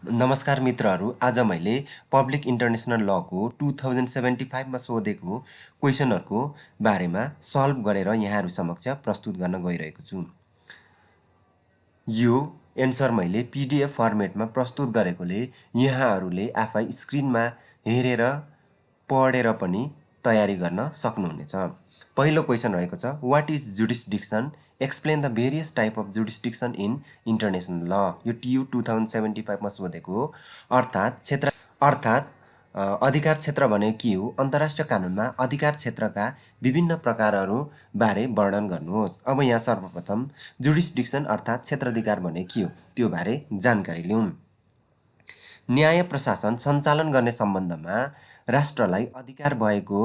नमस्कार मित्रहरू, आज मैले पब्लिक इन्टरनेसनल लको 2075 मा सोधेको क्वेसनहरूको बारेमा सल्भ गरेर यहाँहरू समक्ष प्रस्तुत गर्न गइरहेको छु। यो एन्सर मैले पीडीएफ फर्मेटमा प्रस्तुत गरेकोले यहाँहरूले आफै स्क्रिनमा हेरेर पढेर पनि तयारी गर्न सक्नुहुनेछ। पहिलो क्वेसन रहेको छ, what is jurisdiction? Explain the various type of jurisdiction in international law. यो टियु 2075 मा सोधेको हो। अर्थात् अधिकार क्षेत्र भनेको के हो? अन्तर्राष्ट्रिय कानुनमा अधिकार क्षेत्रका विभिन्न प्रकारहरू बारे वर्णन गर्नुहोस्। अब यहाँ सर्वप्रथम जुडिस्डिक्सन अर्थात् क्षेत्राधिकार भनेको के हो त्यो बारे जानकारी लिउँ। न्याय प्रशासन सञ्चालन गर्ने सम्बन्धमा राष्ट्रलाई अधिकार भएको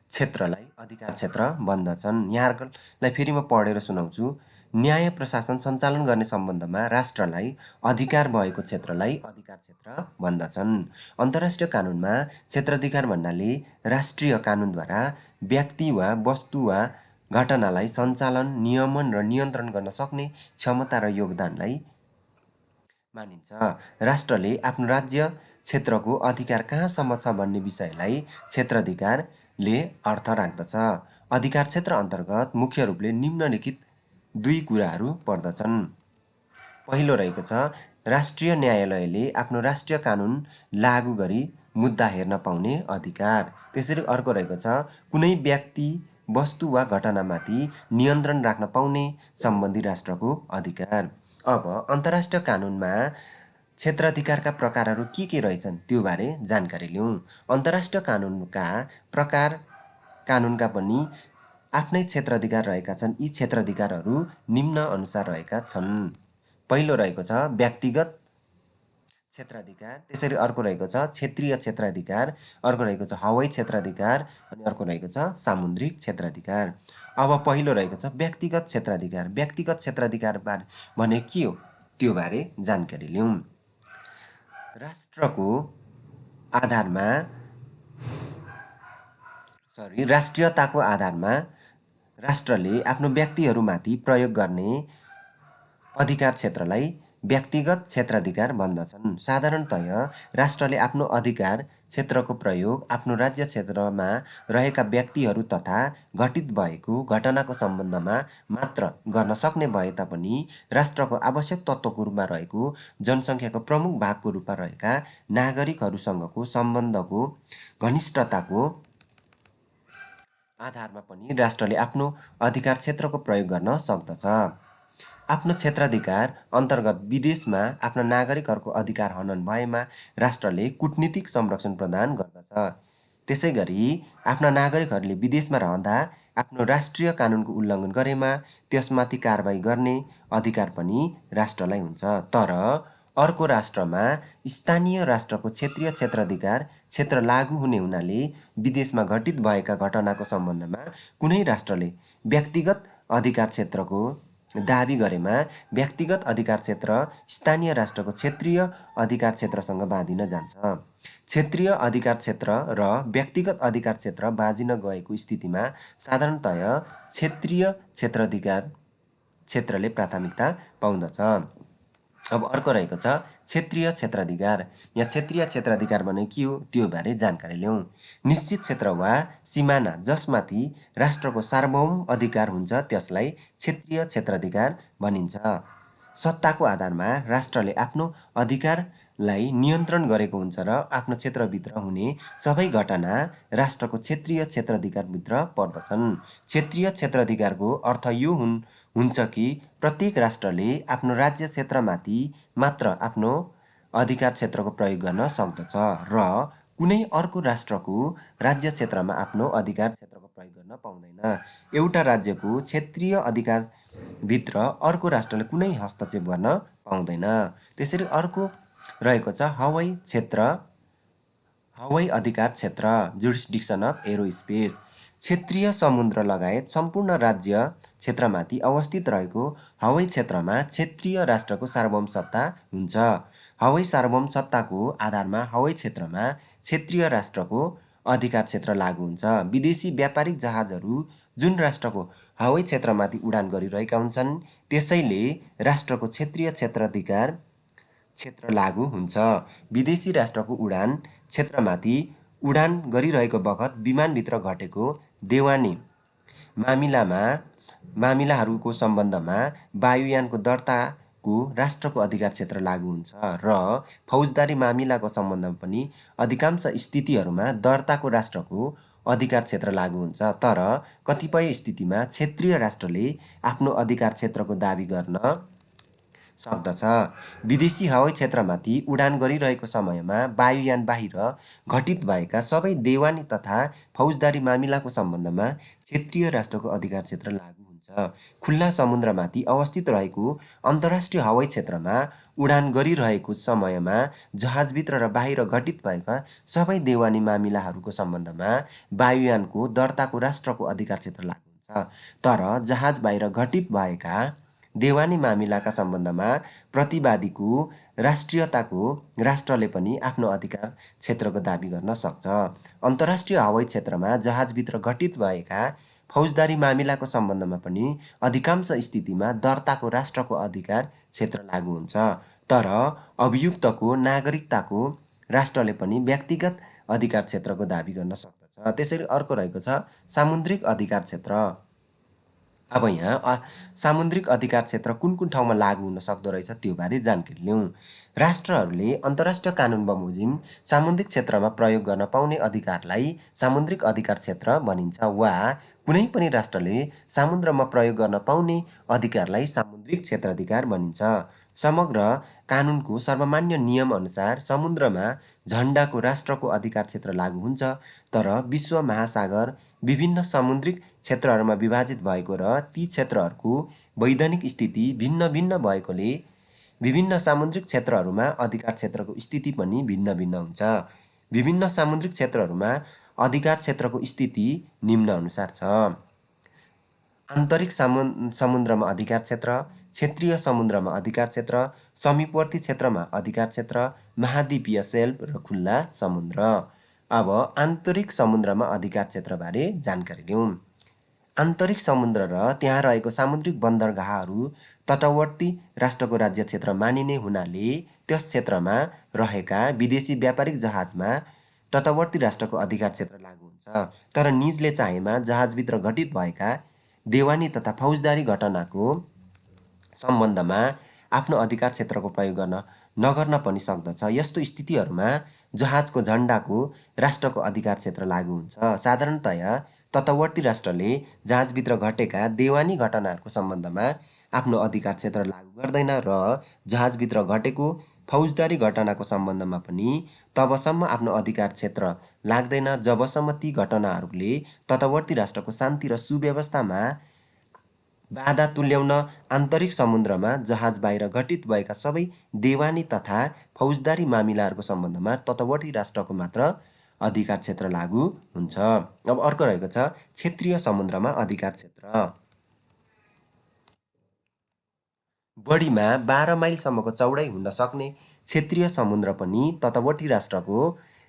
क्षेत्रलाई अधिकार क्षेत्र भन्दछन्। यहाँहरूलाई फेरि म पढेर सुनाउँछु। न्याय प्रशासन सञ्चालन गर्ने सम्बन्धमा राष्ट्रलाई अधिकार भएको क्षेत्रलाई अधिकार क्षेत्र भन्दछन्। अन्तर्राष्ट्रिय कानुनमा क्षेत्राधिकार भन्नाले राष्ट्रिय कानुनद्वारा व्यक्ति वा वस्तु वा घटनालाई सञ्चालन, नियमन र नियन्त्रण गर्न सक्ने क्षमता र योगदानलाई मानिन्छ। राष्ट्रले आफ्नो राज्य क्षेत्रको अधिकार कहाँसम्म छ भन्ने विषयलाई क्षेत्राधिकारले अर्थ राख्दछ। अधिकार क्षेत्र अन्तर्गत मुख्य रूपले निम्नलिखित दुई कुराहरू पर्दछन्। पहिलो रहेको छ, राष्ट्रिय न्यायालयले आफ्नो राष्ट्रिय कानुन लागू गरी मुद्दा हेर्न पाउने अधिकार। त्यसरी अर्को रहेको छ, कुनै व्यक्ति, वस्तु वा घटनामाथि नियन्त्रण राख्न पाउने सम्बन्धी राष्ट्रको अधिकार। अब अन्तर्राष्ट्रिय कानुनमा क्षेत्राधिकारका प्रकारहरू के रहेछन् त्यो बारे जानकारी लिउँ। अन्तर्राष्ट्रिय कानुनका प्रकार कानुनका पनि आफ्नै क्षेत्राधिकार रहेका छन्। यी क्षेत्राधिकारहरू निम्न अनुसार रहेका छन्। पहिलो रहेको छ व्यक्तिगत क्षेत्राधिकार, त्यसरी अर्को रहेको छ क्षेत्रीय क्षेत्राधिकार, अर्को रहेको छ हवाई क्षेत्राधिकार अनि अर्को रहेको छ सामुद्रिक क्षेत्राधिकार। अब पहिलो रहेको छ व्यक्तिगत क्षेत्राधिकार। व्यक्तिगत क्षेत्राधिकार भने के हो त्यो बारे जानकारी लिउँ। राष्ट्रियताको आधारमा राष्ट्रले आफ्नो व्यक्तिहरूमाथि प्रयोग गर्ने अधिकार क्षेत्रलाई व्यक्तिगत क्षेत्राधिकार भन्दछन्। साधारणतया राष्ट्रले आफ्नो अधिकार क्षेत्रको प्रयोग आफ्नो राज्य क्षेत्रमा रहेका व्यक्तिहरू तथा घटित भएको घटनाको सम्बन्धमा मात्र गर्न सक्ने भए तापनि राष्ट्रको आवश्यक तत्त्वको रूपमा रहेको जनसङ्ख्याको प्रमुख भागको रूपमा रहेका नागरिकहरूसँगको सम्बन्धको घनिष्ठताको आधारमा पनि राष्ट्रले आफ्नो अधिकार क्षेत्रको प्रयोग गर्न सक्दछ। आफ्नो क्षेत्राधिकार अन्तर्गत विदेशमा आफ्ना नागरिकहरूको अधिकार हनन भएमा राष्ट्रले कूटनीतिक संरक्षण प्रदान गर्दछ। त्यसै गरी आफ्ना नागरिकहरूले विदेशमा रहँदा आफ्नो राष्ट्रिय कानुनको उल्लङ्घन गरेमा त्यसमाथि कारबाही गर्ने अधिकार पनि राष्ट्रलाई हुन्छ। तर अर्को राष्ट्रमा स्थानीय राष्ट्रको क्षेत्रीय क्षेत्राधिकार क्षेत्र लागू हुने हुनाले विदेशमा घटित भएका घटनाको सम्बन्धमा कुनै राष्ट्रले व्यक्तिगत अधिकार क्षेत्रको दाबी गरेमा व्यक्तिगत अधिकार क्षेत्र स्थानीय राष्ट्रको क्षेत्रीय अधिकार क्षेत्रसँग बाँधिन जान्छ। क्षेत्रीय अधिकार क्षेत्र र व्यक्तिगत अधिकार क्षेत्र बाँधिन गएको स्थितिमा साधारणतया क्षेत्रीय क्षेत्राधिकार क्षेत्रले प्राथमिकता पाउँदछ। अब अर्को रहेको छ क्षेत्रीय क्षेत्राधिकार। यहाँ क्षेत्रीय क्षेत्राधिकार भने के हो त्यो बारे जानकारी लिउँ। निश्चित क्षेत्र वा सिमाना जसमाथि राष्ट्रको सार्वभौम अधिकार हुन्छ त्यसलाई क्षेत्रीय क्षेत्राधिकार भनिन्छ। सत्ताको आधारमा राष्ट्रले आफ्नो अधिकारलाई नियन्त्रण गरेको हुन्छ र आफ्नो क्षेत्रभित्र हुने सबै घटना राष्ट्रको क्षेत्रीय क्षेत्राधिकारभित्र पर्दछन्। क्षेत्रीय क्षेत्राधिकारको अर्थ यो हुन्छ कि प्रत्येक राष्ट्रले आफ्नो राज्य क्षेत्रमाथि मात्र आफ्नो अधिकार क्षेत्रको प्रयोग गर्न सक्दछ र कुनै अर्को राष्ट्रको राज्य क्षेत्रमा आफ्नो अधिकार क्षेत्रको प्रयोग गर्न पाउँदैन। एउटा राज्यको क्षेत्रीय अधिकारभित्र अर्को राष्ट्रले कुनै हस्तक्षेप गर्न पाउँदैन। त्यसरी अर्को रहेको छ हवाई अधिकार क्षेत्र, जुरिस्डिक्सन अफ एरोस्पेस। क्षेत्रीय समुद्र लगायत सम्पूर्ण राज्य क्षेत्रमाथि अवस्थित रहेको हवाई क्षेत्रमा क्षेत्रीय राष्ट्रको सार्वभौम सत्ता हुन्छ। हवाई सार्वभौम सत्ताको आधारमा हवाई क्षेत्रमा क्षेत्रीय राष्ट्रको अधिकार क्षेत्र लागू हुन्छ। विदेशी व्यापारिक जहाजहरू जुन राष्ट्रको हवाई क्षेत्रमाथि उडान गरिरहेका हुन्छन् त्यसैले राष्ट्रको क्षेत्रीय क्षेत्राधिकार क्षेत्र लागू हुन्छ। विदेशी राष्ट्रको उडान क्षेत्रमाथि उडान गरिरहेको बखत विमानभित्र घटेको देवानी मामिलाहरूको सम्बन्धमा वायुयानको दर्ताको राष्ट्रको अधिकार क्षेत्र लागू हुन्छ र फौजदारी मामिलाको सम्बन्धमा पनि अधिकांश स्थितिहरूमा दर्ताको राष्ट्रको अधिकार क्षेत्र लागू हुन्छ। तर कतिपय स्थितिमा क्षेत्रीय राष्ट्रले आफ्नो अधिकार क्षेत्रको दाबी गर्न सक्दछ। विदेशी हवाई क्षेत्रमाथि उडान गरिरहेको समयमा वायुयान बाहिर घटित भएका सबै देवानी तथा फौजदारी मामिलाको सम्बन्धमा क्षेत्रीय राष्ट्रको अधिकार क्षेत्र लागू हुन्छ। खुल्ला समुद्रमाथि अवस्थित रहेको अन्तर्राष्ट्रिय हवाई क्षेत्रमा उडान गरिरहेको समयमा जहाजभित्र र बाहिर घटित भएका सबै देवानी मामिलाहरूको सम्बन्धमा वायुयानको दर्ताको राष्ट्रको अधिकार क्षेत्र लागू हुन्छ। तर जहाज बाहिर घटित भएका देवानी मामिलाका सम्बन्धमा प्रतिवादीको राष्ट्रियताको राष्ट्रले पनि आफ्नो अधिकार क्षेत्रको दाबी गर्न सक्छ। अन्तर्राष्ट्रिय हवाई क्षेत्रमा जहाजभित्र घटित भएका फौजदारी मामिलाको सम्बन्धमा पनि अधिकांश स्थितिमा दर्ताको राष्ट्रको अधिकार क्षेत्र लागू हुन्छ। तर अभियुक्तको नागरिकताको राष्ट्रले पनि व्यक्तिगत अधिकार क्षेत्रको दाबी गर्न सक्दछ। त्यसरी अर्को रहेको छ सामुद्रिक अधिकार क्षेत्र। अब यहाँ सामुद्रिक अधिकार क्षेत्र कुन कुन ठाउँमा लागू हुन सक्दो रहेछ त्यो बारे जानकारी लिउँ। राष्ट्रहरूले अन्तर्राष्ट्रिय कानुन बमोजिम सामुद्रिक क्षेत्रमा प्रयोग गर्न पाउने अधिकारलाई सामुद्रिक अधिकार क्षेत्र भनिन्छ वा कुनै पनि राष्ट्रले समुद्रमा प्रयोग गर्न पाउने अधिकारलाई सामुद्रिक क्षेत्राधिकार भनिन्छ। समग्र कानुनको सर्वमान्य नियम अनुसार समुद्रमा झण्डाको राष्ट्रको अधिकार क्षेत्र लागू हुन्छ। तर विश्व महासागर विभिन्न सामुद्रिक क्षेत्रहरूमा विभाजित भएको र ती क्षेत्रहरूको वैधानिक स्थिति भिन्न भिन्न भएकोले विभिन्न सामुद्रिक क्षेत्रहरूमा अधिकार क्षेत्रको स्थिति पनि भिन्न भिन्न हुन्छ। विभिन्न सामुद्रिक क्षेत्रहरूमा अधिकार क्षेत्रको स्थिति निम्न अनुसार छ। आन्तरिक समुद्रमा अधिकार क्षेत्र, क्षेत्रीय समुद्रमा अधिकार क्षेत्र, समीपवर्ती क्षेत्रमा अधिकार क्षेत्र, महाद्वीपीय शेल्फ र खुल्ला समुद्र। अब आन्तरिक समुद्रमा अधिकार क्षेत्रबारे जानकारी लिउँ। आन्तरिक समुद्र र त्यहाँ रहेको सामुद्रिक बन्दरगाहहरू तटवर्ती राष्ट्रको राज्य क्षेत्र मानिने हुनाले त्यस क्षेत्रमा रहेका विदेशी व्यापारिक जहाजमा तटवर्ती राष्ट्रको अधिकार क्षेत्र लागू हुन्छ। तर निजले चाहेमा जहाजभित्र घटित भएका देवानी तथा फौजदारी घटनाको सम्बन्धमा आफ्नो अधिकार क्षेत्रको प्रयोग नगर्न पनि सक्दछ। यस्तो स्थितिहरूमा जहाजको झण्डाको राष्ट्रको अधिकार क्षेत्र लागू हुन्छ। साधारणतया तटवर्ती राष्ट्रले जहाजभित्र घटेका देवानी घटनाहरूको सम्बन्धमा आफ्नो अधिकार क्षेत्र लागू गर्दैन र जहाजभित्र घटेको फौजदारी घटनाको सम्बन्धमा पनि तबसम्म आफ्नो अधिकार क्षेत्र लाग्दैन जबसम्म ती घटनाहरूले तटवर्ती राष्ट्रको शान्ति र सुव्यवस्थामा बाधा तुल्याउन आन्तरिक समुद्रमा जहाज बाहिर घटित भएका सबै देवानी तथा फौजदारी मामिलाहरूको सम्बन्धमा तटवर्ती राष्ट्रको मात्र अधिकार क्षेत्र लागू हुन्छ। अब अर्को रहेको छ क्षेत्रीय समुद्रमा अधिकार क्षेत्र। बढीमा 12 माइलसम्मको चौडाइ हुन सक्ने क्षेत्रीय समुद्र पनि तटवर्ती राष्ट्रको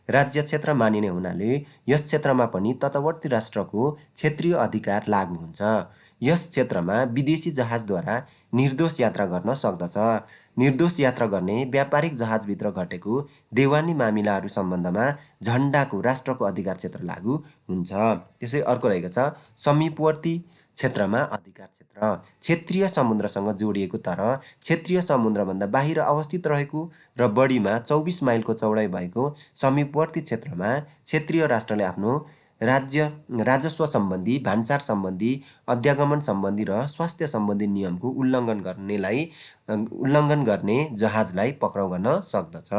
राज्य क्षेत्र मानिने हुनाले यस क्षेत्रमा पनि तटवर्ती राष्ट्रको क्षेत्रीय अधिकार लागू हुन्छ। यस क्षेत्रमा विदेशी जहाजद्वारा निर्दोष यात्रा गर्न सक्दछ। निर्दोष यात्रा गर्ने व्यापारिक जहाजभित्र घटेको देवानी मामिलाहरू सम्बन्धमा झण्डाको राष्ट्रको अधिकार क्षेत्र लागू हुन्छ। त्यसै अर्को रहेको छ समीपवर्ती क्षेत्रमा अधिकार क्षेत्र। क्षेत्रीय समुद्रसँग जोडिएको तर क्षेत्रीय समुद्रभन्दा बाहिर अवस्थित रहेको र बढीमा 24 माइलको चौडाइ भएको समीपवर्ती क्षेत्रमा क्षेत्रीय राष्ट्रले आफ्नो राजस्व सम्बन्धी, भान्सार सम्बन्धी, अध्यागमन सम्बन्धी र स्वास्थ्य सम्बन्धी नियमको उल्लङ्घन गर्ने जहाजलाई पक्राउ गर्न सक्दछ।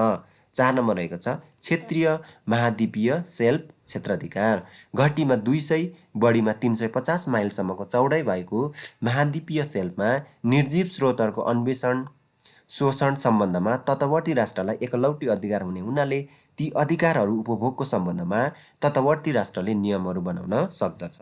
4 नम्बर रहेको छ क्षेत्रीय महाद्वीपीय शेल्फ क्षेत्राधिकार। घटीमा 200 बढीमा 350 माइलसम्मको चौडाइ भएको महाद्वीपीय शेल्फमा निर्जीव स्रोतहरूको अन्वेषण शोषण सम्बन्धमा तटवर्ती राष्ट्रलाई एकलौटी अधिकार हुने हुनाले ती अधिकारहरू उपभोगको सम्बन्धमा तटवर्ती राष्ट्रले नियमहरू बनाउन सक्दछ।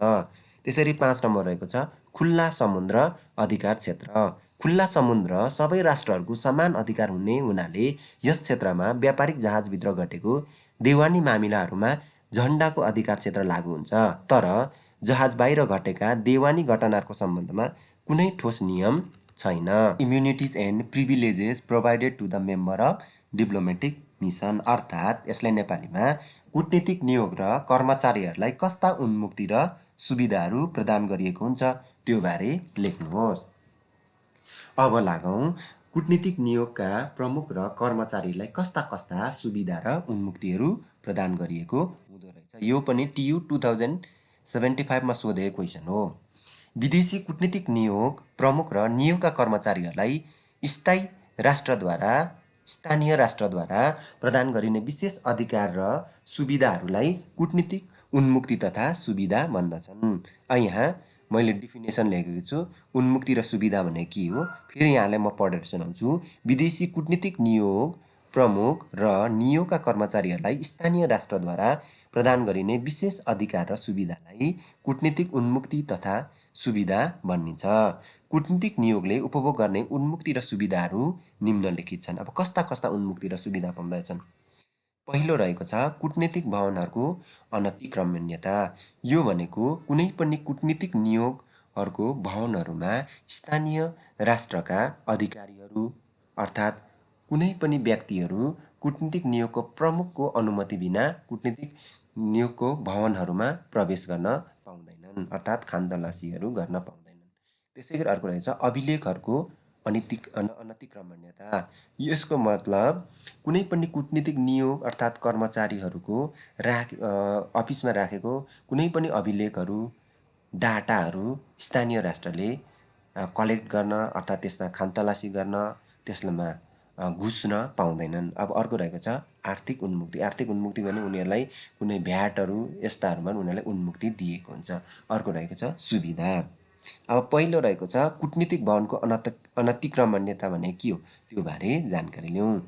त्यसरी 5 नम्बर रहेको छ खुल्ला समुद्र अधिकार क्षेत्र। खुल्ला समुद्र सबै राष्ट्रहरूको समान अधिकार हुने हुनाले यस क्षेत्रमा व्यापारिक जहाजभित्र घटेको देवानी मामिलाहरूमा झण्डाको अधिकार क्षेत्र लागू हुन्छ। तर जहाज बाहिर घटेका देवानी घटनाहरूको सम्बन्धमा कुनै ठोस नियम छैन। Immunities and privileges provided to the member of diplomatic mission, अर्थात् यसलाई नेपालीमा कूटनीतिक नियोग र कर्मचारीहरूलाई कस्ता उन्मुक्ति र सुविधाहरू प्रदान गरिएको हुन्छ त्यो बारे लेख्नुहोस्। अब लागौँ कूटनीतिक नियोगका प्रमुख र कर्मचारीलाई कस्ता कस्ता सुविधा र उन्मुक्तिहरू प्रदान गरिएको हुँदो रहेछ। यो पनि TU 2075 मा सोधेको क्वेसन हो। विदेशी कूटनीतिक नियोग प्रमुख र नियोगका कर्मचारीहरूलाई स्थानीय राष्ट्रद्वारा प्रदान गरिने विशेष अधिकार र सुविधाहरूलाई कूटनीतिक उन्मुक्ति तथा सुविधा भन्दछन्। यहाँ मैले डिफिनेसन लेखेको छु। उन्मुक्ति र सुविधा भने के हो, फेरि यहाँलाई म पढेर सुनाउँछु। विदेशी कूटनीतिक नियोग प्रमुख र नियोगका कर्मचारीहरूलाई स्थानीय राष्ट्रद्वारा प्रदान गरिने विशेष अधिकार र सुविधालाई कूटनीतिक उन्मुक्ति तथा सुविधा भनिन्छ। कूटनीतिक नियोगले उपभोग गर्ने उन्मुक्ति र सुविधाहरू निम्नलिखित छन्। अब कस्ता कस्ता उन्मुक्ति र सुविधा पाउँदछन्। पहिलो रहेको छ कूटनीतिक भवनहरूको अनतिक्रमण्यता। यो भनेको कुनै पनि कूटनीतिक नियोगहरूको भवनहरूमा स्थानीय राष्ट्रका अधिकारीहरू अर्थात् कुनै पनि व्यक्तिहरू कूटनीतिक नियोगको प्रमुखको अनुमति बिना कूटनीतिक नियोगको भवनहरूमा प्रवेश गर्न पाउँदैनन्, अर्थात् खानतलासीहरू गर्न पाउँदैनन्। त्यसै गरी अर्को रहेछ अभिलेखहरूको अनतिक्रमण्यता। यसको मतलब कुनै पनि कूटनीतिक नियोग अर्थात् कर्मचारीहरूको अफिसमा राखेको कुनै पनि अभिलेखहरू डाटाहरू स्थानीय राष्ट्रले कलेक्ट गर्न अर्थात् त्यसमा खानतलासी गर्न त्यसमा घुस्न पाउँदैनन्। अब अर्को रहेको छ आर्थिक उन्मुक्ति। आर्थिक उन्मुक्ति भने उनीहरूलाई कुनै भ्याटहरू यस्ताहरूमा उनीहरूलाई उन्मुक्ति दिएको हुन्छ। अर्को रहेको छ सुविधा। अब पहिलो रहेको छ कूटनीतिक भवनको अनतिक्रमण्यता भने के हो त्यो बारे जानकारी लिउँ।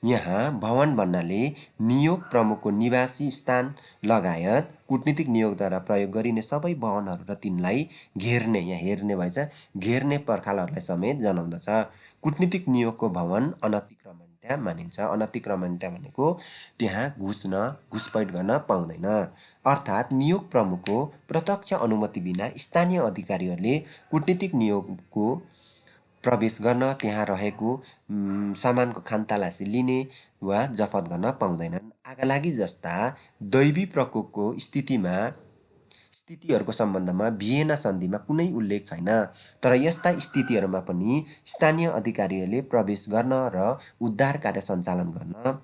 यहाँ भवन भन्नाले नियोग प्रमुखको निवासी स्थान लगायत कूटनीतिक नियोगद्वारा प्रयोग गरिने सबै भवनहरू र तिनलाई घेर्ने, यहाँ हेर्ने भएछ, घेर्ने पर्खालहरूलाई समेत जनाउँदछ। कूटनीतिक नियोगको भवन अनतिक्रमण्यता मानिन्छ। अनतिक्रमण्यता भनेको त्यहाँ घुसपैठ गर्न पाउँदैन, अर्थात् नियोग प्रमुखको प्रत्यक्ष अनुमति बिना स्थानीय अधिकारीहरूले कूटनीतिक नियोगको प्रवेश गर्न त्यहाँ रहेको सामानको खानतलासी लिने वा जफत गर्न पाउँदैनन्। आगलागी जस्ता दैवी प्रकोपको स्थितिहरूको सम्बन्धमा भियेना सन्धिमा कुनै उल्लेख छैन, तर यस्ता स्थितिहरूमा पनि स्थानीय अधिकारीहरूले प्रवेश गर्न र उद्धार कार्य सञ्चालन गर्न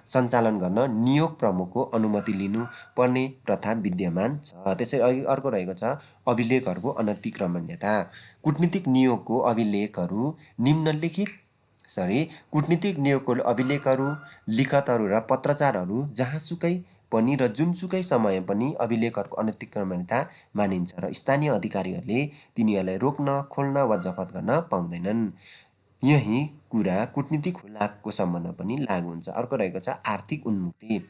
सञ्चालन गर्न नियोग प्रमुखको अनुमति लिनुपर्ने प्रथा विद्यमान छ। त्यसै अर्को रहेको छ अभिलेखहरूको अनतिक्रमण्यता। कूटनीतिक नियोगको अभिलेखहरू, लिखतहरू र पत्रचारहरू जहाँसुकै पनि र जुनसुकै समय पनि अभिलेखहरूको अनतिक्रमण्यता मानिन्छ र स्थानीय अधिकारीहरूले तिनीहरूलाई रोक्न, खोल्न वा जफत गर्न पाउँदैनन्। यही कुरा कूटनीतिक हुलाकको सम्बन्ध पनि लागू हुन्छ। अर्को रहेको छ आर्थिक उन्मुक्ति।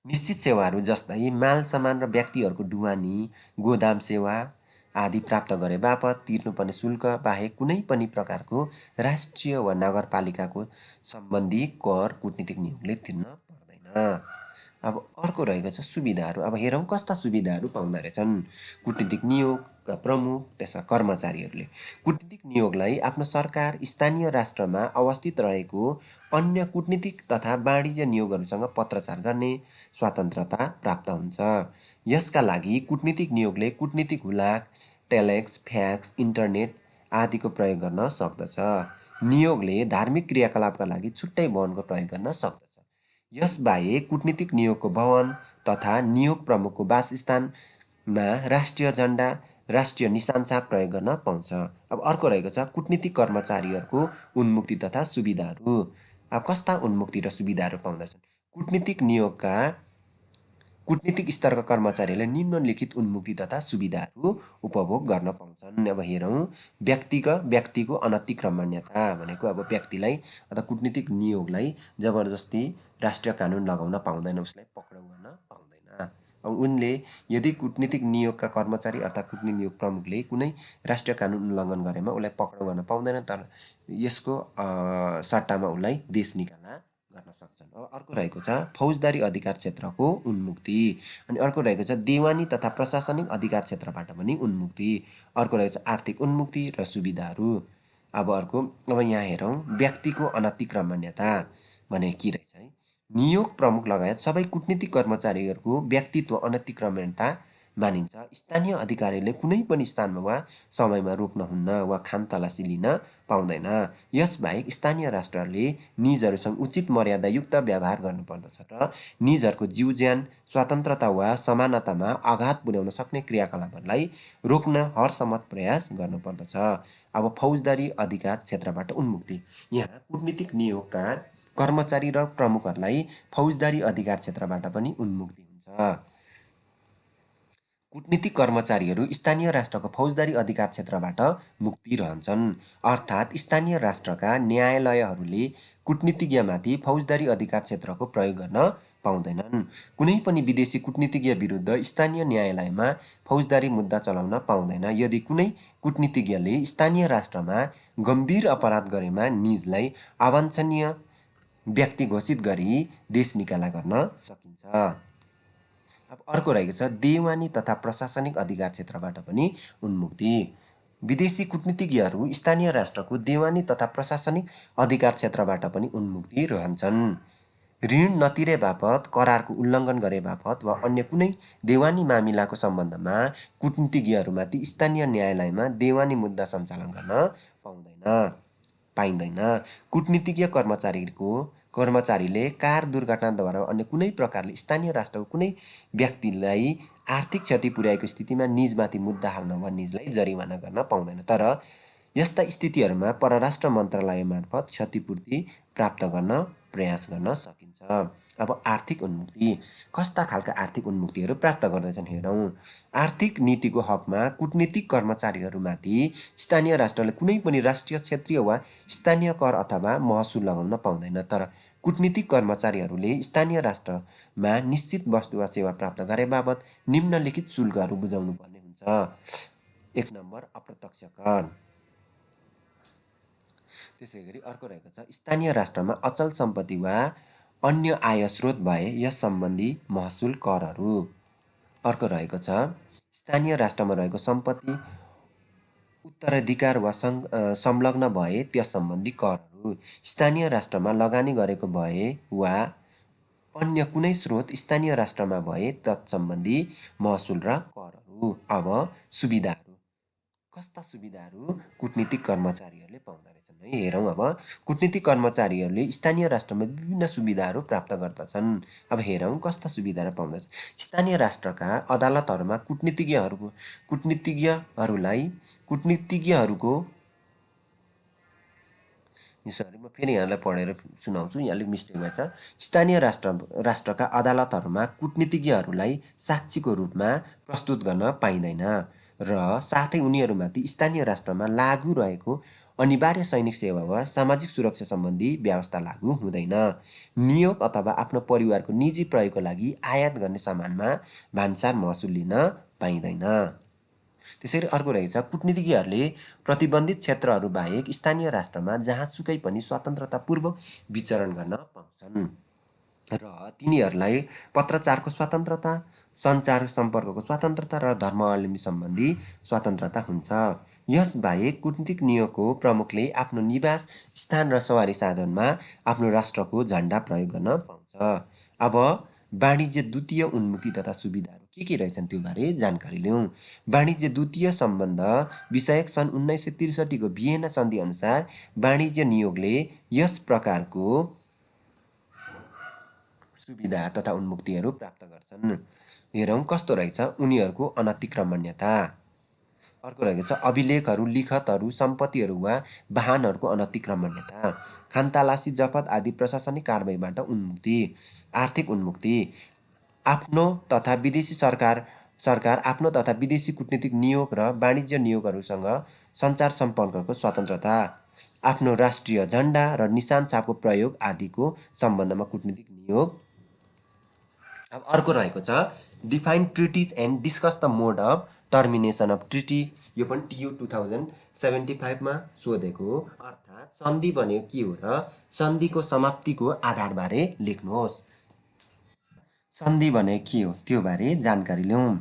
निश्चित सेवाहरू जस्तै माल सामान र व्यक्तिहरूको ढुवानी, गोदाम सेवा आदि प्राप्त गरे बापत तिर्नुपर्ने शुल्क बाहेक कुनै पनि प्रकारको राष्ट्रिय वा नगरपालिकाको सम्बन्धी कर कूटनीतिक नियोगले तिर्न पर्दैन। अब अर्को रहेको छ सुविधाहरू। अब हेरौँ कस्ता सुविधाहरू पाउँदो रहेछन् कूटनीतिक नियोगका प्रमुख त्यसका कर्मचारीहरूले। कूटनीतिक नियोगलाई आफ्नो सरकार स्थानीय राष्ट्रमा अवस्थित रहेको अन्य कूटनीतिक तथा वाणिज्य नियोगहरूसँग पत्रचार गर्ने स्वतन्त्रता प्राप्त हुन्छ। यसका लागि कूटनीतिक नियोगले कूटनीतिक हुलाक, टेलेक्स, फ्याक्स, इन्टरनेट आदिको प्रयोग गर्न सक्दछ। नियोगले धार्मिक क्रियाकलापका लागि छुट्टै भवनको प्रयोग गर्न सक्दछ। यसबाहेक कूटनीतिक नियोगको भवन तथा नियोग प्रमुखको वासस्थानमा राष्ट्रिय झण्डा, राष्ट्रिय निशानछाप प्रयोग गर्न पाउँछ। अब अर्को रहेको छ कूटनीतिक कर्मचारीहरूको उन्मुक्ति तथा सुविधाहरू। अब कस्ता उन्मुक्ति र सुविधाहरू पाउँदछन्। कूटनीतिक स्तरका कर्मचारीहरूले निम्नलिखित उन्मुक्ति तथा सुविधाहरू उपभोग गर्न पाउँछन्। अब हेरौँ व्यक्तिको अनतिक्रमण्यता भनेको अब व्यक्तिलाई अथवा कूटनीतिक नियोगलाई जबरजस्ती राष्ट्रिय कानुन लगाउन पाउँदैन, उसलाई पक्राउ गर्न पाउँदैन। अब उनले यदि कूटनीतिक नियोगका कर्मचारी अर्थात् कूटनीतिक नियोग प्रमुखले कुनै राष्ट्रिय कानुन उल्लङ्घन गरेमा उसलाई पक्राउ गर्न पाउँदैन, तर यसको सट्टामा उसलाई देश निकाला गर्न सक्छन्। अब अर्को रहेको छ फौजदारी अधिकार क्षेत्रको उन्मुक्ति। अनि अर्को रहेको छ देवानी तथा प्रशासनिक अधिकार क्षेत्रबाट पनि उन्मुक्ति। अर्को रहेको छ आर्थिक उन्मुक्ति र सुविधाहरू। अब यहाँ हेरौँ व्यक्तिको अनतिक्रमण्यता भने के रहेछ है। नियोग प्रमुख लगायत सबै कूटनीतिक कर्मचारीहरूको व्यक्तित्व अनतिक्रमण्यता मानिन्छ। स्थानीय अधिकारीले कुनै पनि स्थानमा वा समयमा रोक्नुहुन्न वा खानतलासी लिन पाउँदैन। यसबाहेक स्थानीय राष्ट्रहरूले निजहरूसँग उचित मर्यादायुक्त व्यवहार गर्नुपर्दछ र निजहरूको जीव ज्यान स्वतन्त्रता वा समानतामा आघात पुर्याउन सक्ने क्रियाकलापहरूलाई रोक्न हरसम्भव प्रयास गर्नुपर्दछ। अब फौजदारी अधिकार क्षेत्रबाट उन्मुक्ति। यहाँ कूटनीतिक नियोगका कर्मचारी र प्रमुखहरूलाई फौजदारी अधिकार क्षेत्रबाट पनि उन्मुक्ति हुन्छ। कूटनीतिक कर्मचारीहरू स्थानीय राष्ट्रको फौजदारी अधिकार क्षेत्रबाट मुक्ति रहन्छन्। अर्थात् स्थानीय राष्ट्रका न्यायालयहरूले कूटनीतिज्ञमाथि फौजदारी अधिकार क्षेत्रको प्रयोग गर्न पाउँदैनन्। कुनै पनि विदेशी कूटनीतिज्ञ विरुद्ध स्थानीय न्यायालयमा फौजदारी मुद्दा चलाउन पाउँदैन। यदि कुनै कूटनीतिज्ञले स्थानीय राष्ट्रमा गम्भीर अपराध गरेमा निजलाई अवाञ्छनीय व्यक्ति घोषित गरी देश निकाला गर्न सकिन्छ। अब अर्को रहेको छ देवानी तथा प्रशासनिक अधिकार क्षेत्रबाट पनि उन्मुक्ति। विदेशी कूटनीतिज्ञहरू स्थानीय राष्ट्रको देवानी तथा प्रशासनिक अधिकार क्षेत्रबाट पनि उन्मुक्ति रहन्छन्। ऋण नतिरे बापत, करारको उल्लङ्घन गरे बापत वा अन्य कुनै देवानी मामिलाको सम्बन्धमा कूटनीतिज्ञहरूमाथि स्थानीय न्यायालयमा देवानी मुद्दा सञ्चालन गर्न पाइँदैन। कूटनीतिज्ञ कर्मचारीले कार दुर्घटनाद्वारा अन्य कुनै प्रकारले स्थानीय राष्ट्रको कुनै व्यक्तिलाई आर्थिक क्षति पुर्याएको स्थितिमा निजमाथि मुद्दा हाल्न वा निजलाई जरिवाना गर्न पाउँदैन। तर यस्ता स्थितिहरूमा परराष्ट्र मन्त्रालय मार्फत क्षतिपूर्ति प्राप्त गर्न प्रयास गर्न सकिन्छ। अब आर्थिक उन्मुक्ति। कस्ता खालका आर्थिक उन्मुक्तिहरू प्राप्त गर्दैछन् हेरौँ। आर्थिक नीतिको हकमा कूटनीतिक कर्मचारीहरूमाथि स्थानीय राष्ट्रले कुनै पनि राष्ट्रिय, क्षेत्रीय वा स्थानीय कर अथवा महसुल लगाउन पाउँदैन। तर कूटनीतिक कर्मचारीहरूले स्थानीय राष्ट्रमा निश्चित वस्तु वा सेवा प्राप्त गरे बाबत निम्नलिखित शुल्कहरू बुझाउनु पर्ने हुन्छ। 1 नम्बर अप्रत्यक्ष कर। त्यसैगरी अर्को रहेको छ स्थानीय राष्ट्रमा अचल सम्पत्ति वा अन्य आय स्रोत भए यस सम्बन्धी महसुल करहरू। अर्को रहेको छ स्थानीय राष्ट्रमा रहेको सम्पत्ति उत्तराधिकार वा संलग्न भए त्यस सम्बन्धी करहरू। स्थानीय राष्ट्रमा लगानी गरेको भए वा अन्य कुनै स्रोत स्थानीय राष्ट्रमा भए तत्सम्बन्धी महसुल र करहरू। अब सुविधाहरू। कस्ता सुविधाहरू कूटनीतिक कर्मचारीहरूले पाउँदो रहेछन् है हेरौँ। अब कूटनीतिक कर्मचारीहरूले स्थानीय राष्ट्रमा विभिन्न सुविधाहरू प्राप्त गर्दछन्। अब हेरौँ कस्ता सुविधाहरू पाउँदछ। स्थानीय राष्ट्रका अदालतहरूमा कूटनीतिज्ञहरूको सरी म फेरि यहाँलाई पढेर सुनाउँछु, यहाँ अलिक मिस्टेक भएछ। स्थानीय राष्ट्रका अदालतहरूमा कूटनीतिज्ञहरूलाई साक्षीको रूपमा प्रस्तुत गर्न पाइँदैन र साथै उनीहरूमाथि स्थानीय राष्ट्रमा लागू रहेको अनिवार्य सैनिक सेवा वा सामाजिक सुरक्षा सम्बन्धी व्यवस्था लागू हुँदैन। नियोग अथवा आफ्नो परिवारको निजी प्रयोगको लागि आयात गर्ने सामानमा भान्सार महसुल लिन पाइँदैन। त्यसैगरी अर्को रहेछ कूटनीतिज्ञहरूले प्रतिबन्धित क्षेत्रहरू बाहेक स्थानीय राष्ट्रमा जहाँसुकै पनि स्वतन्त्रतापूर्वक विचरण गर्न पाउँछन् र तिनीहरूलाई पत्रचारको स्वतन्त्रता, सञ्चार सम्पर्कको स्वतन्त्रता र धर्मावलम्बी सम्बन्धी स्वतन्त्रता हुन्छ। यसबाहेक कूटनीतिक नियोगको प्रमुखले आफ्नो निवास स्थान र सवारी साधनमा आफ्नो राष्ट्रको झन्डा प्रयोग गर्न पाउँछ। अब वाणिज्य द्वितीय उन्मुक्ति तथा सुविधाहरू के रहेछन् त्यो बारे जानकारी लिउँ। वाणिज्य द्वितीय सम्बन्ध विषयक सन् 1963 को भियेना सन्धि अनुसार वाणिज्य नियोगले यस प्रकारको सुविधा तथा उन्मुक्तिहरू प्राप्त गर्छन्। हेरौँ कस्तो रहेछ उनीहरूको अनतिक्रमण्यता। अर्को रहेको छ अभिलेखहरू, लिखतहरू, सम्पत्तिहरू वा वाहनहरूको अनतिक्रमण्यता। खानतलासी, जफत आदि प्रशासनिक कारबाहीबाट उन्मुक्ति। आर्थिक उन्मुक्ति। आफ्नो तथा विदेशी सरकार आफ्नो तथा विदेशी कूटनीतिक नियोग र वाणिज्य नियोगहरूसँग सञ्चार सम्पर्कको स्वतन्त्रता। आफ्नो राष्ट्रिय झन्डा र निशान छापको प्रयोग आदिको सम्बन्धमा कूटनीतिक नियोग। अब अर्को रहेको छ define treaties and discuss the mode of termination of treaty, यो पनि TU 2075 मा सोधेको हो। अर्थात् सन्धि भनेको के हो र सन्धिको समाप्तिको आधारबारे लेख्नुहोस्। सन्धि भनेको के हो त्यो बारे जानकारी लिउँ।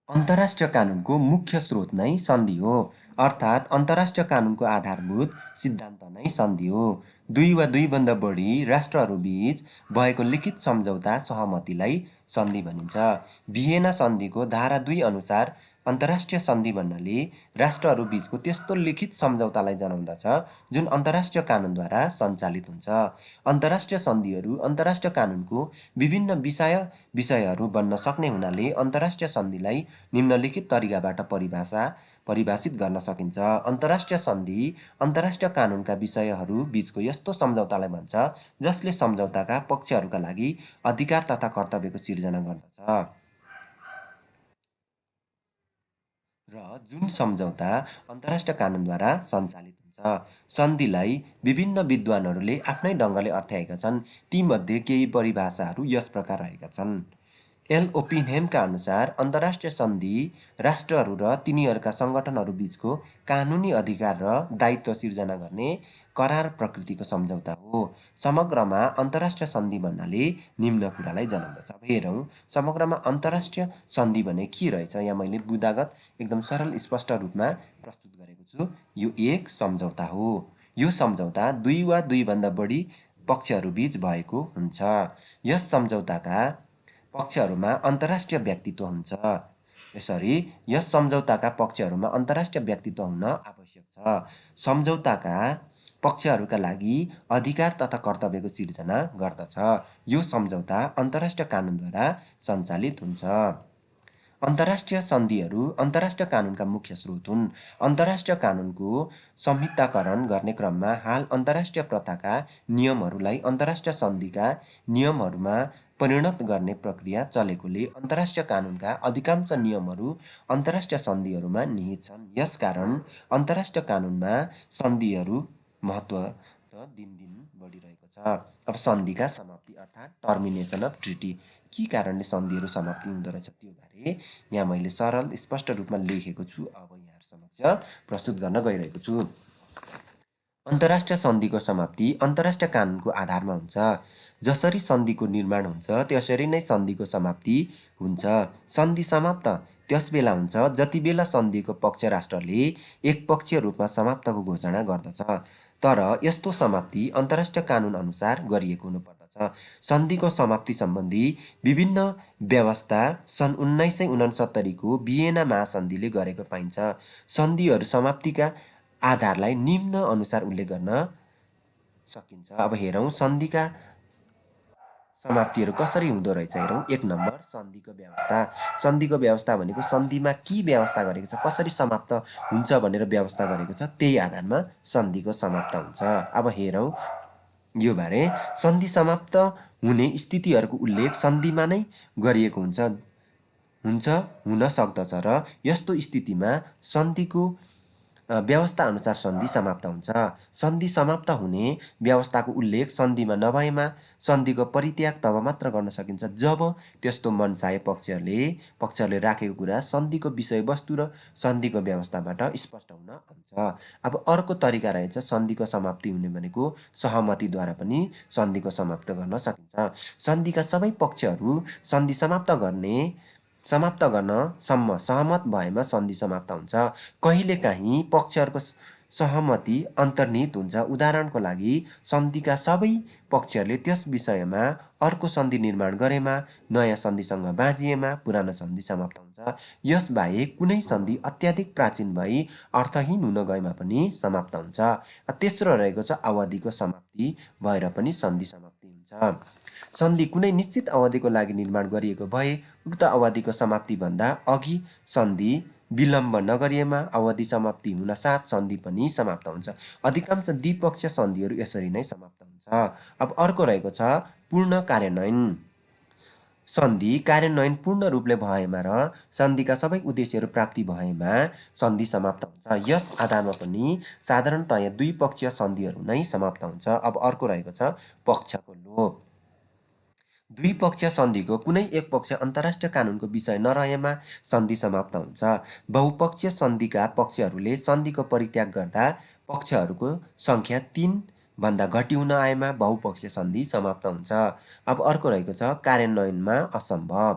अन्तर्राष्ट्रिय कानुनको मुख्य स्रोत नै सन्धि हो, अर्थात् अन्तर्राष्ट्रिय कानुनको आधारभूत सिद्धान्त नै सन्धि हो। दुई वा दुईभन्दा बढी राष्ट्रहरूबीच भएको लिखित सम्झौता सहमतिलाई सन्धि भनिन्छ। भियेना सन्धिको धारा 2 अनुसार अन्तर्राष्ट्रिय सन्धि भन्नाले राष्ट्रहरूबीचको त्यस्तो लिखित सम्झौतालाई जनाउँदछ जुन अन्तर्राष्ट्रिय कानुनद्वारा सञ्चालित हुन्छ। अन्तर्राष्ट्रिय सन्धिहरू अन्तर्राष्ट्रिय कानुनको विभिन्न विषयहरू बन्न सक्ने हुनाले अन्तर्राष्ट्रिय सन्धिलाई निम्नलिखित तरिकाबाट परिभाषित गर्न सकिन्छ। अन्तर्राष्ट्रिय सन्धि अन्तर्राष्ट्रिय कानुनका विषयहरू बीचको यस्तो सम्झौतालाई भन्छ जसले सम्झौताका पक्षहरूका लागि अधिकार तथा कर्तव्यको सिर्जना गर्दछ र जुन सम्झौता अन्तर्राष्ट्रिय कानुनद्वारा सञ्चालित हुन्छ। सन्धिलाई विभिन्न विद्वानहरूले आफ्नै ढङ्गले अर्थ्याएका छन्। तीमध्ये केही परिभाषाहरू यस प्रकार रहेका छन्। एल ओपिनहेमका अनुसार अन्तर्राष्ट्रिय सन्धि राष्ट्रहरू र तिनीहरूका सङ्गठनहरू बीचको कानुनी अधिकार र दायित्व सिर्जना गर्ने करार प्रकृतिको सम्झौता हो। समग्रमा अन्तर्राष्ट्रिय सन्धि भन्नाले निम्न कुरालाई जनाउँदछ। अब हेरौँ समग्रमा अन्तर्राष्ट्रिय सन्धि भने के रहेछ। यहाँ मैले बुदागत एकदम सरल स्पष्ट रूपमा प्रस्तुत गरेको छु। यो एक सम्झौता हो। यो सम्झौता दुई वा दुईभन्दा बढी पक्षहरूबीच भएको हुन्छ। यस सम्झौताका पक्षहरूमा अन्तर्राष्ट्रिय व्यक्तित्व हुन्छ। यस सम्झौताका पक्षहरूमा अन्तर्राष्ट्रिय व्यक्तित्व हुन आवश्यक छ। सम्झौताका पक्षहरूका लागि अधिकार तथा कर्तव्यको सिर्जना गर्दछ। यो सम्झौता अन्तर्राष्ट्रिय कानुनद्वारा सञ्चालित हुन्छ। अन्तर्राष्ट्रिय सन्धिहरू अन्तर्राष्ट्रिय कानुनका मुख्य स्रोत हुन्। अन्तर्राष्ट्रिय कानुनको संहिताकरण गर्ने क्रममा हाल अन्तर्राष्ट्रिय प्रथाका नियमहरूलाई अन्तर्राष्ट्रिय सन्धिका नियमहरूमा परिणत गर्ने प्रक्रिया चलेकोले अन्तर्राष्ट्रिय कानुनका अधिकांश नियमहरू अन्तर्राष्ट्रिय सन्धिहरूमा निहित छन्। यसकारण अन्तर्राष्ट्रिय कानुनमा सन्धिहरू महत्त्व दिनदिन बढिरहेको छ। अब सन्धिका समाप्ति अर्थात् टर्मिनेसन अफ ट्रिटी, के कारणले सन्धिहरू समाप्ति हुँदो रहेछ त्यो बारे यहाँ मैले सरल स्पष्ट रूपमा लेखेको छु। अब यहाँहरू समक्ष प्रस्तुत गर्न गइरहेको छु। अन्तर्राष्ट्रिय सन्धिको समाप्ति अन्तर्राष्ट्रिय कानुनको आधारमा हुन्छ। जसरी सन्धिको निर्माण हुन्छ त्यसरी नै सन्धिको समाप्ति हुन्छ। सन्धि समाप्त त्यसबेला हुन्छ जति बेला सन्धिको पक्ष राष्ट्रले एकपक्षीय रूपमा समाप्तको घोषणा गर्दछ। तर यस्तो समाप्ति अन्तर्राष्ट्रिय कानुन अनुसार गरिएको हुनुपर्दछ। सन्धिको समाप्ति सम्बन्धी विभिन्न व्यवस्था सन् 1969 को भियेना महासन्धिले गरेको पाइन्छ। सन्धिहरू समाप्तिका आधारलाई निम्न अनुसार उल्लेख गर्न सकिन्छ। अब हेरौँ सन्धिका समाप्तिहरू कसरी हुँदो रहेछ हेरौँ। 1 नम्बर सन्धिको व्यवस्था। सन्धिको व्यवस्था भनेको सन्धिमा के व्यवस्था गरेको छ, कसरी समाप्त हुन्छ भनेर व्यवस्था गरेको छ, त्यही आधारमा सन्धिको समाप्त हुन्छ। अब हेरौँ यो बारे। सन्धि समाप्त हुने स्थितिहरूको उल्लेख सन्धिमा नै गरिएको हुन सक्दछ र यस्तो स्थितिमा सन्धिको व्यवस्था अनुसार सन्धि समाप्त हुन्छ। सन्धि समाप्त हुने व्यवस्थाको उल्लेख सन्धिमा नभएमा सन्धिको परित्याग तब मात्र गर्न सकिन्छ जब त्यस्तो मनसाय पक्षहरूले राखेको कुरा सन्धिको विषयवस्तु र सन्धिको व्यवस्थाबाट स्पष्ट हुन आउँछ। अब अर्को तरिका रहेछ सन्धिको समाप्ति हुने भनेको सहमतिद्वारा पनि सन्धिको समाप्त गर्न सकिन्छ। सन्धिका सबै पक्षहरू सन्धि समाप्त गर्न सम्म सहमत भएमा सन्धि समाप्त हुन्छ। कहिलेकाहीँ पक्षहरूको सहमति अन्तर्निहित हुन्छ। उदाहरणको लागि सन्धिका सबै पक्षहरूले त्यस विषयमा अर्को सन्धि निर्माण गरेमा, नयाँ सन्धिसँग बाँझिएमा पुरानो सन्धि समाप्त हुन्छ। यसबाहेक कुनै सन्धि अत्याधिक प्राचीन भई अर्थहीन हुन गएमा पनि समाप्त हुन्छ। तेस्रो रहेको छ अवधिको समाप्ति भएर पनि सन्धि समाप्ति हुन्छ। सन्धि कुनै निश्चित अवधिको लागि निर्माण गरिएको भए उक्त अवधिको समाप्तिभन्दा अघि सन्धि विलम्ब नगरिएमा अवधि समाप्ति हुनसाथ सन्धि पनि समाप्त हुन्छ। अधिकांश द्विपक्षीय सन्धिहरू यसरी नै समाप्त हुन्छ। अब अर्को रहेको छ पूर्ण कार्यान्वयन। सन्धि कार्यान्वयन पूर्ण रूपले भएमा र सन्धिका सबै उद्देश्यहरू प्राप्ति भएमा सन्धि समाप्त हुन्छ। यस आधारमा पनि साधारणतया द्विपक्षीय सन्धिहरू नै समाप्त हुन्छ। अब अर्को रहेको छ पक्षको लोप। द्विपक्षीय सन्धिको कुनै एक पक्ष अन्तर्राष्ट्रिय कानुनको विषय नरहेमा सन्धि समाप्त हुन्छ। बहुपक्षीय सन्धिका पक्षहरूले सन्धिको परित्याग गर्दा पक्षहरूको सङ्ख्या 3 भन्दा घटी हुन आएमा बहुपक्षीय सन्धि समाप्त हुन्छ। अब अर्को रहेको छ कार्यान्वयनमा असम्भव।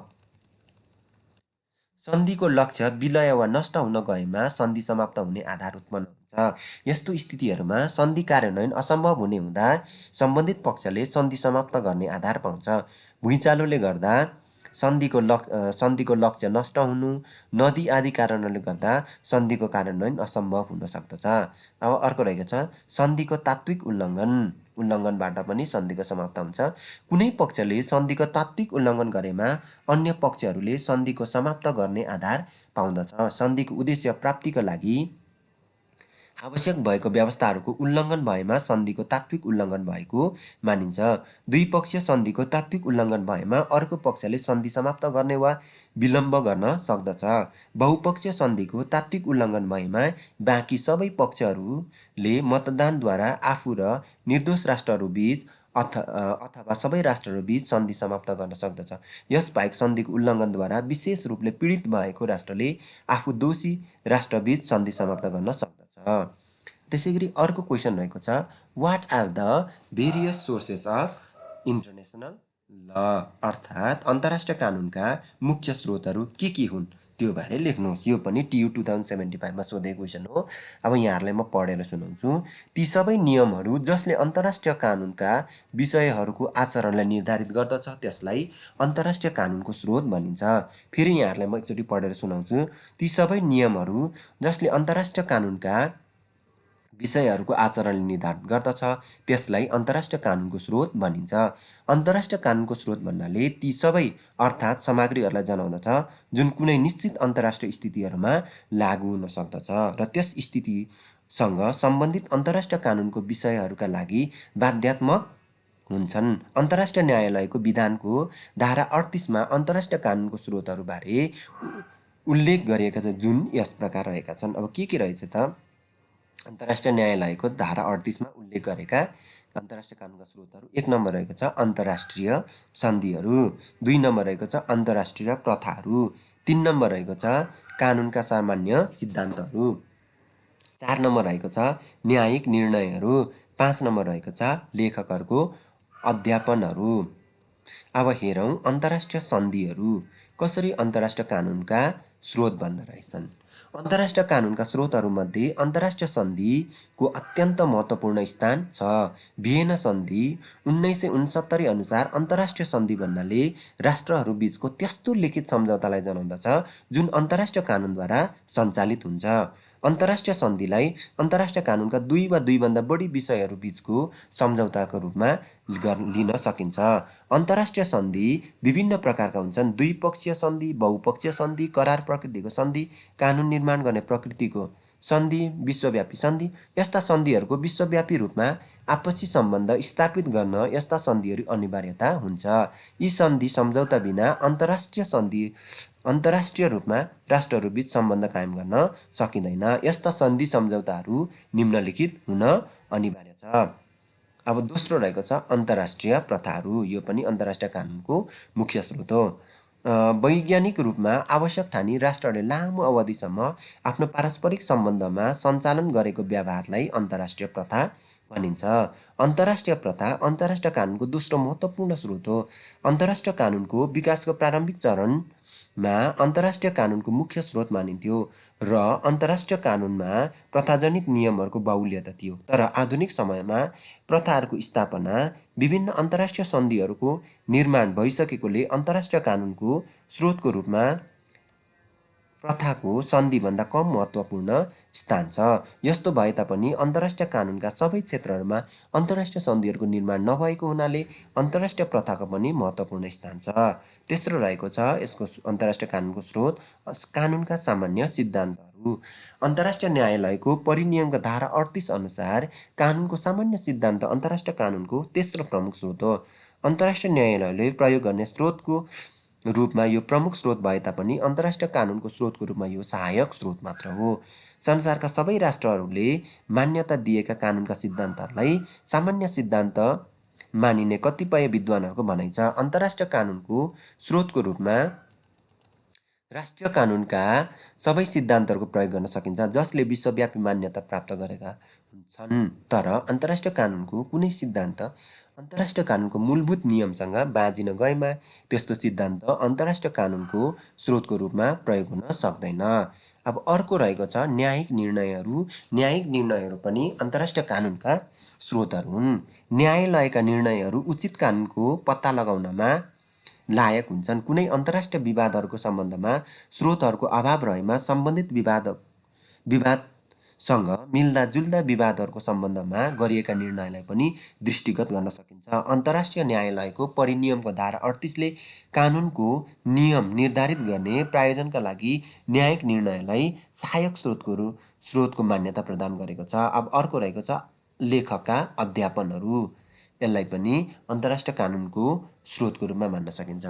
सन्धिको लक्ष्य विलय वा नष्ट हुन गएमा सन्धि समाप्त हुने आधार उत्पन्न हुन्छ। यस्तो स्थितिहरूमा सन्धि कार्यान्वयन असम्भव हुने हुँदा सम्बन्धित पक्षले सन्धि समाप्त गर्ने आधार पाउँछ। भुइँचालोले गर्दा सन्धिको लक्ष्य नष्ट हुनु, नदी आदि कारणले गर्दा सन्धिको कार्यान्वयन असम्भव हुन सक्दछ। अब अर्को रहेको छ सन्धिको तात्विक उल्लङ्घनबाट पनि सन्धिको समाप्त हुन्छ। कुनै पक्षले सन्धिको तात्विक उल्लङ्घन गरेमा अन्य पक्षहरूले सन्धिको समाप्त गर्ने आधार पाउँदछ। सन्धिको उद्देश्य प्राप्तिका लागि आवश्यक भएको व्यवस्थाहरूको उल्लङ्घन भएमा सन्धिको तात्विक उल्लङ्घन भएको मानिन्छ। द्विपक्षीय सन्धिको तात्विक उल्लङ्घन भएमा अर्को पक्षले सन्धि समाप्त गर्ने वा विलम्ब गर्न सक्दछ। बहुपक्षीय सन्धिको तात्विक उल्लङ्घन भएमा बाँकी सबै पक्षहरूले मतदानद्वारा आफू र निर्दोष राष्ट्रहरूबीच अथवा सबै राष्ट्रहरूबीच सन्धि समाप्त गर्न सक्दछ। यसबाहेक सन्धिको उल्लङ्घनद्वारा विशेष रूपले पीडित भएको राष्ट्रले आफू दोषी राष्ट्रबीच सन्धि समाप्त गर्न सक्दछ। त्यसैगरी अर्को क्वेसन रहेको छ what are the various sources of international law, अर्थात् अन्तर्राष्ट्रिय कानुनका मुख्य स्रोतहरू के हुन् त्यो बारे लेख्नुहोस्। यो पनि TU 2075 सोधेको क्वेसन हो। अब यहाँहरूलाई म पढेर सुनाउँछु। ती सबै नियमहरू जसले अन्तर्राष्ट्रिय कानुनका विषयहरूको आचरणलाई निर्धारित गर्दछ त्यसलाई अन्तर्राष्ट्रिय कानुनको स्रोत भनिन्छ। फेरि यहाँहरूलाई म एकचोटि पढेर सुनाउँछु। ती सबै नियमहरू जसले अन्तर्राष्ट्रिय कानुनका विषयहरूको आचरणले निर्धारित गर्दछ त्यसलाई अन्तर्राष्ट्रिय कानुनको स्रोत भनिन्छ। अन्तर्राष्ट्रिय कानुनको स्रोत भन्नाले ती सबै अर्थात् सामग्रीहरूलाई जनाउँदछ जुन कुनै निश्चित अन्तर्राष्ट्रिय स्थितिहरूमा लागू हुन सक्दछ र त्यस स्थितिसँग सम्बन्धित अन्तर्राष्ट्रिय कानुनको विषयहरूका लागि बाध्यात्मक हुन्छन्। अन्तर्राष्ट्रिय न्यायालयको विधानको धारा 38मा अन्तर्राष्ट्रिय कानुनको स्रोतहरूबारे उल्लेख गरिएका छन् जुन यस प्रकार रहेका छन्। अब के रहेछ त अन्तर्राष्ट्रिय न्यायालयको धारा 38मा उल्लेख गरेका अन्तर्राष्ट्रिय कानुनका स्रोतहरू 1 नम्बर रहेको छ अन्तर्राष्ट्रिय सन्धिहरू, 2 नम्बर रहेको छ अन्तर्राष्ट्रिय प्रथाहरू, 3 नम्बर रहेको छ कानुनका सामान्य सिद्धान्तहरू, 4 नम्बर रहेको छ न्यायिक निर्णयहरू, 5 नम्बर रहेको छ लेखकहरूको अध्यापनहरू। अब हेरौँ अन्तर्राष्ट्रिय सन्धिहरू कसरी अन्तर्राष्ट्रिय कानुनका स्रोत बन्द रहेछन्। अन्तर्राष्ट्रिय कानुनका स्रोतहरूमध्ये अन्तर्राष्ट्रिय सन्धिको अत्यन्त महत्त्वपूर्ण स्थान छ। भियेना सन्धि 1969 अनुसार अन्तर्राष्ट्रिय सन्धि भन्नाले राष्ट्रहरूबीचको त्यस्तो लिखित सम्झौतालाई जनाउँदछ जुन अन्तर्राष्ट्रिय कानुनद्वारा सञ्चालित हुन्छ। अन्तर्राष्ट्रिय सन्धिलाई अन्तर्राष्ट्रिय कानुनका 2 वा 2 भन्दा बढी विषयहरूबीचको सम्झौताको रूपमा लिन सकिन्छ। अन्तर्राष्ट्रिय सन्धि विभिन्न प्रकारका हुन्छन्। द्विपक्षीय सन्धि, बहुपक्षीय सन्धि, करार प्रकृतिको सन्धि, कानुन निर्माण गर्ने प्रकृतिको सन्धि, विश्वव्यापी सन्धि। यस्ता सन्धिहरूको विश्वव्यापी रूपमा आपसी सम्बन्ध स्थापित गर्न यस्ता सन्धिहरू अनिवार्यता हुन्छ। यी सन्धि सम्झौता बिना अन्तर्राष्ट्रिय रूपमा राष्ट्रहरूबीच सम्बन्ध कायम गर्न सकिँदैन। यस्ता सन्धि सम्झौताहरू निम्नलिखित हुन अनिवार्य छ। अब दोस्रो रहेको छ अन्तर्राष्ट्रिय प्रथाहरू। यो पनि अन्तर्राष्ट्रिय कानुनको मुख्य स्रोत हो। वैज्ञानिक रूपमा आवश्यक ठानी राष्ट्रले लामो अवधिसम्म आफ्नो पारस्परिक सम्बन्धमा सञ्चालन गरेको व्यवहारलाई अन्तर्राष्ट्रिय प्रथा भनिन्छ। अन्तर्राष्ट्रिय प्रथा अन्तर्राष्ट्रिय कानुनको दोस्रो महत्त्वपूर्ण स्रोत हो। अन्तर्राष्ट्रिय कानुनको विकासको प्रारम्भिक चरणमा अन्तर्राष्ट्रिय कानुनको मुख्य स्रोत मानिन्थ्यो र अन्तर्राष्ट्रिय कानुनमा प्रथाजनित नियमहरूको बाहुल्यता थियो। तर आधुनिक समयमा प्रथाहरूको स्थापना, विभिन्न अन्तर्राष्ट्रिय सन्धिहरूको निर्माण भइसकेकोले अन्तर्राष्ट्रिय कानुनको स्रोतको रूपमा प्रथाको सन्धिभन्दा कम महत्त्वपूर्ण स्थान छ। यस्तो भए तापनि अन्तर्राष्ट्रिय कानुनका सबै क्षेत्रहरूमा अन्तर्राष्ट्रिय सन्धिहरूको निर्माण नभएको हुनाले अन्तर्राष्ट्रिय प्रथाको पनि महत्त्वपूर्ण स्थान छ। तेस्रो रहेको छ यसको अन्तर्राष्ट्रिय कानुनको स्रोत कानुनका सामान्य सिद्धान्तहरू। अन्तर्राष्ट्रिय न्यायालयको परिनियमका धारा 38 अनुसार कानुनको सामान्य सिद्धान्त अन्तर्राष्ट्रिय कानुनको तेस्रो प्रमुख स्रोत हो। अन्तर्राष्ट्रिय न्यायालयले प्रयोग गर्ने स्रोतको रूपमा यो प्रमुख स्रोत भए तापनि अन्तर्राष्ट्रिय कानुनको स्रोतको रूपमा यो सहायक स्रोत मात्र हो। संसारका सबै राष्ट्रहरूले मान्यता दिएका कानुनका सिद्धान्तहरूलाई सामान्य सिद्धान्त मानिने कतिपय विद्वानहरूको भनाइ छ। अन्तर्राष्ट्रिय कानुनको स्रोतको रूपमा राष्ट्रिय कानुनका सबै सिद्धान्तहरूको प्रयोग गर्न सकिन्छ जसले विश्वव्यापी मान्यता प्राप्त गरेका हुन्छन्। तर अन्तर्राष्ट्रिय कानुनको कुनै सिद्धान्त अन्तर्राष्ट्रिय कानुनको मूलभूत नियमसँग बाँझिन गएमा त्यस्तो सिद्धान्त अन्तर्राष्ट्रिय कानुनको स्रोतको रूपमा प्रयोग हुन सक्दैन। अब अर्को रहेको छ न्यायिक निर्णयहरू। न्यायिक निर्णयहरू पनि अन्तर्राष्ट्रिय कानुनका स्रोतहरू हुन्। न्यायालयका निर्णयहरू उचित कानुनको पत्ता लगाउनमा लायक हुन्छन्। कुनै अन्तर्राष्ट्रिय विवादहरूको सम्बन्धमा स्रोतहरूको अभाव रहेमा सम्बन्धित विवादसँग मिल्दाजुल्दा विवादहरूको सम्बन्धमा गरिएका निर्णयलाई पनि दृष्टिगत गर्न सकिन्छ। अन्तर्राष्ट्रिय न्यायालयको परिनियमको धारा 38ले कानुनको नियम निर्धारित गर्ने प्रायोजनका लागि न्यायिक निर्णयलाई सहायक स्रोतको मान्यता प्रदान गरेको छ। अब अर्को रहेको छ लेखकका अध्यापनहरू। यसलाई पनि अन्तर्राष्ट्रिय कानुनको स्रोतको रूपमा मान्न सकिन्छ।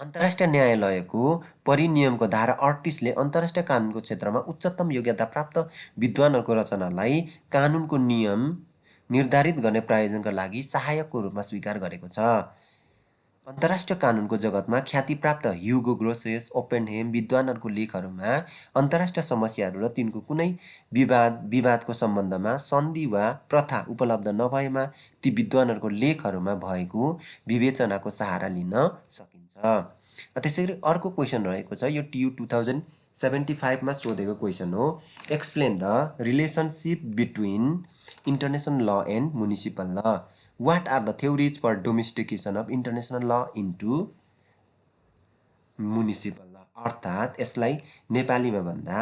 अन्तर्राष्ट्रिय न्यायालयको परिनियमको धारा 38ले अन्तर्राष्ट्रिय कानुनको क्षेत्रमा उच्चतम योग्यता प्राप्त विद्वानहरूको रचनालाई कानुनको नियम निर्धारित गर्ने प्रायोजनका लागि सहायकको रूपमा स्वीकार गरेको छ। अन्तर्राष्ट्रिय कानुनको जगतमा ख्यातिप्राप्त ह्युगो ग्रोसेस, ओपेनहेम विद्वानहरूको लेखहरूमा अन्तर्राष्ट्रिय समस्याहरू र तिनको कुनै विवादको सम्बन्धमा सन्धि वा प्रथा उपलब्ध नभएमा ती विद्वानहरूको लेखहरूमा भएको विवेचनाको सहारा लिन सकिन्छ। त्यसैगरी अर्को क्वेसन रहेको छ, यो TU 2075 सोधेको क्वेसन हो। Explain the relationship between international law and municipal ल। What are the theories for domestication of international law into municipal law? अर्थात् यसलाई नेपालीमा भन्दा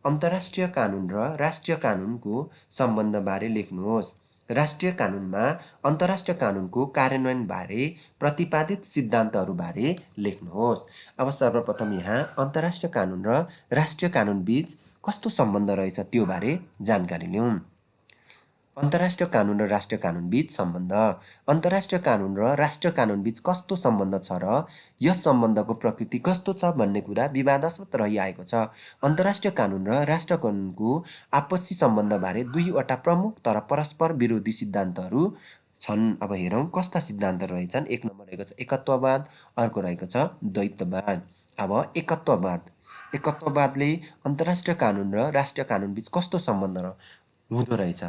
अन्तर्राष्ट्रिय कानुन र राष्ट्रिय कानुनको सम्बन्धबारे लेख्नुहोस्। राष्ट्रिय कानुनमा अन्तर्राष्ट्रिय कानुनको कार्यान्वयनबारे प्रतिपादित सिद्धान्तहरूबारे लेख्नुहोस्। अब सर्वप्रथम यहाँ अन्तर्राष्ट्रिय कानुन र राष्ट्रिय कानुन बीच कस्तो सम्बन्ध रहेछ त्यो बारे जानकारी लिउँ। अन्तर्राष्ट्रिय कानुन र राष्ट्रिय कानुन बीच सम्बन्ध। अन्तर्राष्ट्रिय कानुन र राष्ट्रिय कानुन बीच कस्तो सम्बन्ध छ र यस सम्बन्धको प्रकृति कस्तो छ भन्ने कुरा विवादास्पद रहिआएको छ। अन्तर्राष्ट्रिय कानुन र राष्ट्रिय कानुनको आपसी सम्बन्धबारे दुईवटा प्रमुख तर परस्पर विरोधी सिद्धान्तहरू छन्। अब हेरौँ कस्ता सिद्धान्त रहेछन्। एक नम्बर रहेको छ एकत्ववाद, अर्को रहेको छ द्वैतवाद। अब एकत्ववादले अन्तर्राष्ट्रिय कानुन र राष्ट्रिय कानुन बीच कस्तो सम्बन्ध हुँदो रहेछ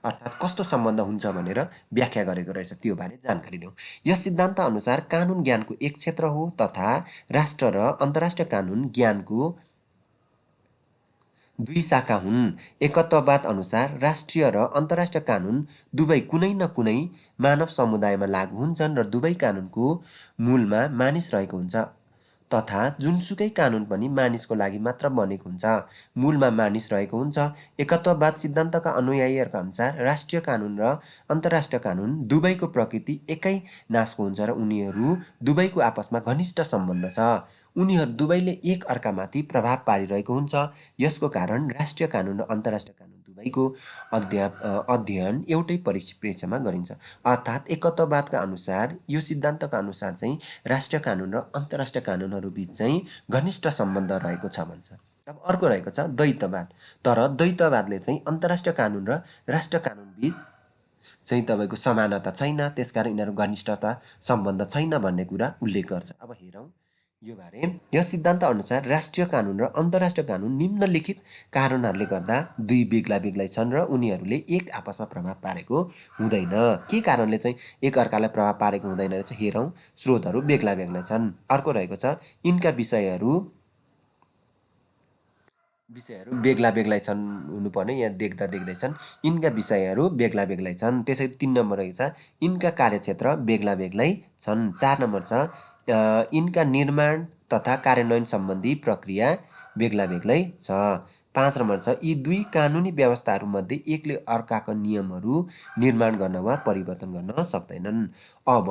अर्थात् कस्तो सम्बन्ध हुन्छ भनेर व्याख्या गरेको रहेछ त्यो बारे जानकारी लिउँ। यस सिद्धान्त अनुसार कानुन ज्ञानको एक क्षेत्र हो तथा राष्ट्र र अन्तर्राष्ट्रिय कानुन ज्ञानको दुई शाखा हुन्। एकत्ववाद अनुसार राष्ट्रिय र अन्तर्राष्ट्रिय कानुन दुवै कुनै न कुनै मानव समुदायमा लागू हुन्छन् र दुवै कानुनको मूलमा मानिस रहेको हुन्छ तथा जुनसुकै कानुन पनि मानिसको लागि मात्र बनेको हुन्छ, मूलमा मानिस रहेको हुन्छ। एकत्ववाद सिद्धान्तका अनुयायीहरूका अनुसार राष्ट्रिय कानुन र अन्तर्राष्ट्रिय कानुन दुवैको प्रकृति एकै नासको हुन्छ र उनीहरू दुवैको आपसमा घनिष्ठ सम्बन्ध छ। उनीहरू दुवैले एक अर्कामाथि प्रभाव पारिरहेको हुन्छ। यसको कारण राष्ट्रिय कानुन र अन्तर्राष्ट्रिय कानुन दुवैको अध्ययन एउटै परिप्रेक्ष्यमा गरिन्छ। अर्थात् एकत्ववादका अनुसार यो सिद्धान्तका अनुसार चाहिँ राष्ट्रिय कानुन र अन्तर्राष्ट्रिय कानुनहरू बीच चाहिँ घनिष्ठ सम्बन्ध रहेको छ भन्छ। अब अर्को रहेको छ द्वैतवाद। तर द्वैतवादले चाहिँ अन्तर्राष्ट्रिय कानुन र राष्ट्रिय कानुन बीच चाहिँ तपाईँको समानता छैन, त्यसकारण यिनीहरू घनिष्ठता सम्बन्ध छैन भन्ने कुरा उल्लेख गर्छ। अब हेरौँ यो बारे। यस सिद्धान्त अनुसार राष्ट्रिय कानुन र अन्तर्राष्ट्रिय कानुन निम्नलिखित कारणहरूले गर्दा दुई बेग्ला बेग्लै छन् र उनीहरूले एक आपसमा प्रभाव पारेको हुँदैन। के कारणले चाहिँ एक अर्कालाई प्रभाव पारेको हुँदैन रहेछ हेरौँ। स्रोतहरू बेग्ला बेग्लै छन्। अर्को रहेको छ यिनका विषयहरू बेग्ला बेग्लै छन् हुनुपर्ने, यहाँ देख्दैछन् यिनका विषयहरू बेग्ला बेग्लै छन्। त्यसै 3 नम्बर रहेको छ यिनका कार्यक्षेत्र बेग्ला बेग्लै छन्। 4 नम्बर छ यिनका निर्माण तथा कार्यान्वयन सम्बन्धी प्रक्रिया बेग्ला बेग्लै छ। 5 नम्बर छ यी दुई कानुनी व्यवस्थाहरूमध्ये एकले अर्काका नियमहरू निर्माण गर्न वा परिवर्तन गर्न सक्दैनन्। अब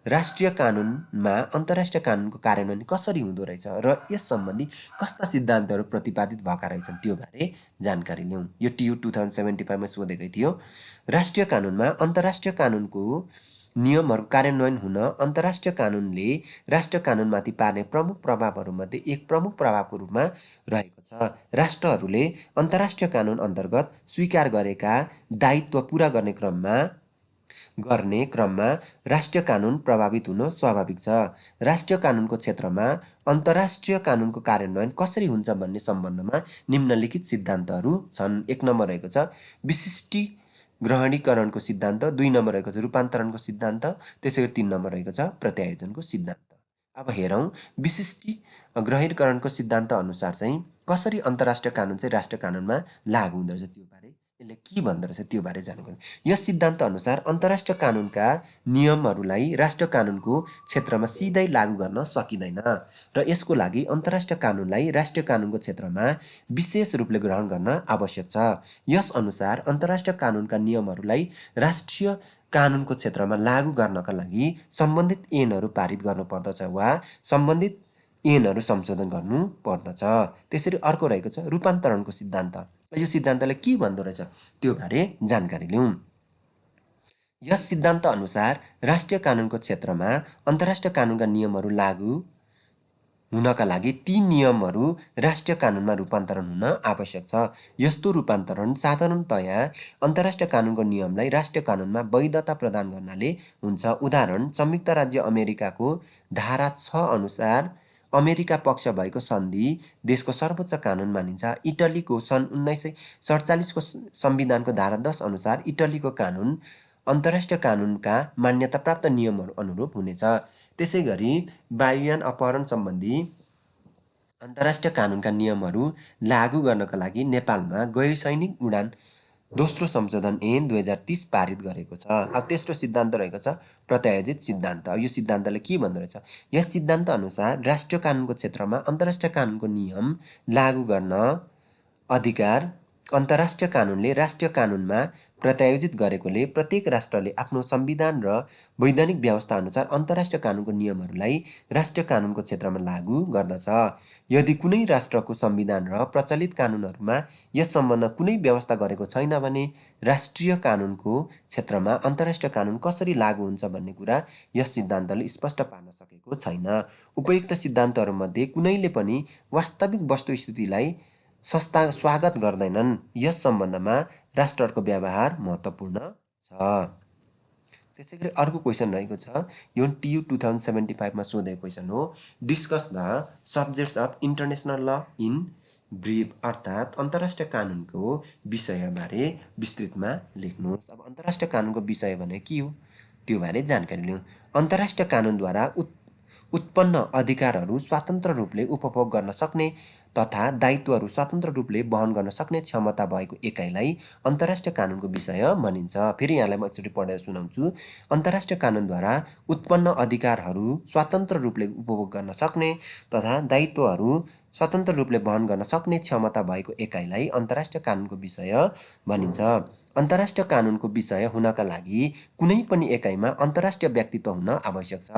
राष्ट्रिय कानुनमा अन्तर्राष्ट्रिय कानुनको कार्यान्वयन कसरी हुँदो रहेछ र यस सम्बन्धी कस्ता सिद्धान्तहरू प्रतिपादित भएका रहेछन् त्यो बारे जानकारी लिउँ। यो TU 2075 सोधेकै थियो। राष्ट्रिय कानुनमा अन्तर्राष्ट्रिय कानुनको नियमहरूको कार्यान्वयन हुन अन्तर्राष्ट्रिय कानुनले राष्ट्रिय कानुनमाथि पार्ने प्रमुख प्रभावहरूमध्ये एक प्रमुख प्रभावको रूपमा रहेको छ। राष्ट्रहरूले अन्तर्राष्ट्रिय कानुन अन्तर्गत स्वीकार गरेका दायित्व पुरा गर्ने क्रममा गर्ने क्रममा राष्ट्रिय कानुन प्रभावित हुन स्वाभाविक छ। राष्ट्रिय कानुनको क्षेत्रमा अन्तर्राष्ट्रिय कानुनको कार्यान्वयन कसरी हुन्छ भन्ने सम्बन्धमा निम्नलिखित सिद्धान्तहरू छन्। 1 नम्बर रहेको छ विशिष्टी ग्रहणीकरणको सिद्धान्त, 2 नम्बर रहेको छ रूपान्तरणको सिद्धान्त, त्यसैगरी 3 नम्बर रहेको छ प्रत्यायोजनको सिद्धान्त। अब हेरौँ विशिष्टी ग्रहणीकरणको सिद्धान्त अनुसार चाहिँ कसरी अन्तर्राष्ट्रिय कानुन चाहिँ राष्ट्रिय कानुनमा लागू हुँदो रहेछ त्यो बारे यसले के भन्दो रहेछ त्यो बारे जानकारी। यस सिद्धान्त अनुसार अन्तर्राष्ट्रिय कानुनका नियमहरूलाई राष्ट्रिय कानुनको क्षेत्रमा सिधै लागू गर्न सकिँदैन र यसको लागि अन्तर्राष्ट्रिय कानुनलाई राष्ट्रिय कानुनको क्षेत्रमा विशेष रूपले ग्रहण गर्न आवश्यक छ। यस अनुसार अन्तर्राष्ट्रिय कानुनका नियमहरूलाई राष्ट्रिय कानुनको क्षेत्रमा लागू गर्नका लागि सम्बन्धित ऐनहरू पारित गर्नुपर्दछ वा सम्बन्धित ऐनहरू संशोधन गर्नु पर्दछ। त्यसरी अर्को रहेको छ रूपान्तरणको सिद्धान्त। यो सिद्धान्तले के भन्दो रहेछ त्यो बारे जानकारी लिउँ। यस सिद्धान्त अनुसार राष्ट्रिय कानुनको क्षेत्रमा अन्तर्राष्ट्रिय कानुनका नियमहरू लागू हुनका लागि ती नियमहरू राष्ट्रिय कानुनमा रूपान्तरण हुन आवश्यक छ। यस्तो रूपान्तरण साधारणतया अन्तर्राष्ट्रिय कानुनको नियमलाई राष्ट्रिय कानुनमा वैधता प्रदान गर्नाले हुन्छ। उदाहरण संयुक्त राज्य अमेरिकाको धारा 6 अनुसार अमेरिका पक्ष भएको सन्धि देशको सर्वोच्च कानुन मानिन्छ। इटलीको सन् 1947 को संविधानको धारा 10 अनुसार इटलीको कानुन अन्तर्राष्ट्रिय कानुनका मान्यता प्राप्त नियमहरू अनुरूप हुनेछ। त्यसै गरी वायुयान अपहरण सम्बन्धी अन्तर्राष्ट्रिय कानुनका नियमहरू लागू गर्नका लागि नेपालमा गैर सैनिक उडान दोस्रो संशोधन ऐन 2030 पारित गरेको छ। अब तेस्रो सिद्धान्त रहेको छ प्रत्यायोजित सिद्धान्त। यो सिद्धान्तले के भन्दो रहेछ यस सिद्धान्त अनुसार राष्ट्रिय कानुनको क्षेत्रमा अन्तर्राष्ट्रिय कानुनको नियम लागू गर्न अधिकार अन्तर्राष्ट्रिय कानुनले राष्ट्रिय कानुनमा प्रत्यायोजित गरेकोले प्रत्येक राष्ट्रले आफ्नो संविधान र वैधानिक व्यवस्था अनुसार अन्तर्राष्ट्रिय कानुनको नियमहरूलाई राष्ट्रिय कानुनको क्षेत्रमा लागू गर्दछ। यदि कुनै राष्ट्रको संविधान र प्रचलित कानुनहरूमा यस सम्बन्ध कुनै व्यवस्था गरेको छैन भने राष्ट्रिय कानुनको क्षेत्रमा अन्तर्राष्ट्रिय कानुन कसरी लागू हुन्छ भन्ने कुरा यस सिद्धान्तले स्पष्ट पार्न सकेको छैन। उपयुक्त सिद्धान्तहरूमध्ये कुनैले पनि वास्तविक वस्तुस्थितिलाई स्वागत गर्दैनन्। यस सम्बन्धमा राष्ट्रहरूको व्यवहार महत्त्वपूर्ण छ। त्यसैगरी अर्को क्वेसन रहेको छ यो TU 2075 मा सोधेको क्वेसन हो discuss the subjects of international ल इन ब्रिफ अर्थात् अन्तर्राष्ट्रिय कानुनको विषयबारे विस्तृतमा लेख्नुहोस्। अब अन्तर्राष्ट्रिय कानुनको विषय भने के हो त्यो बारे जानकारी लिउँ। अन्तर्राष्ट्रिय कानुनद्वारा उत्पन्न अधिकारहरू स्वतन्त्र रूपले उपभोग गर्न सक्ने तथा दायित्वहरू स्वतन्त्र रूपले वहन गर्न सक्ने क्षमता भएको एकाइलाई अन्तर्राष्ट्रिय कानुनको विषय भनिन्छ। फेरि यहाँलाई म एकचोटि पढेर सुनाउँछु। अन्तर्राष्ट्रिय कानुनद्वारा उत्पन्न अधिकारहरू स्वतन्त्र रूपले उपभोग गर्न सक्ने तथा दायित्वहरू स्वतन्त्र रूपले वहन गर्न सक्ने क्षमता भएको एकाइलाई अन्तर्राष्ट्रिय कानुनको विषय भनिन्छ। अन्तर्राष्ट्रिय कानुनको विषय हुनका लागि कुनै पनि एकाइमा अन्तर्राष्ट्रिय व्यक्तित्व हुन आवश्यक छ।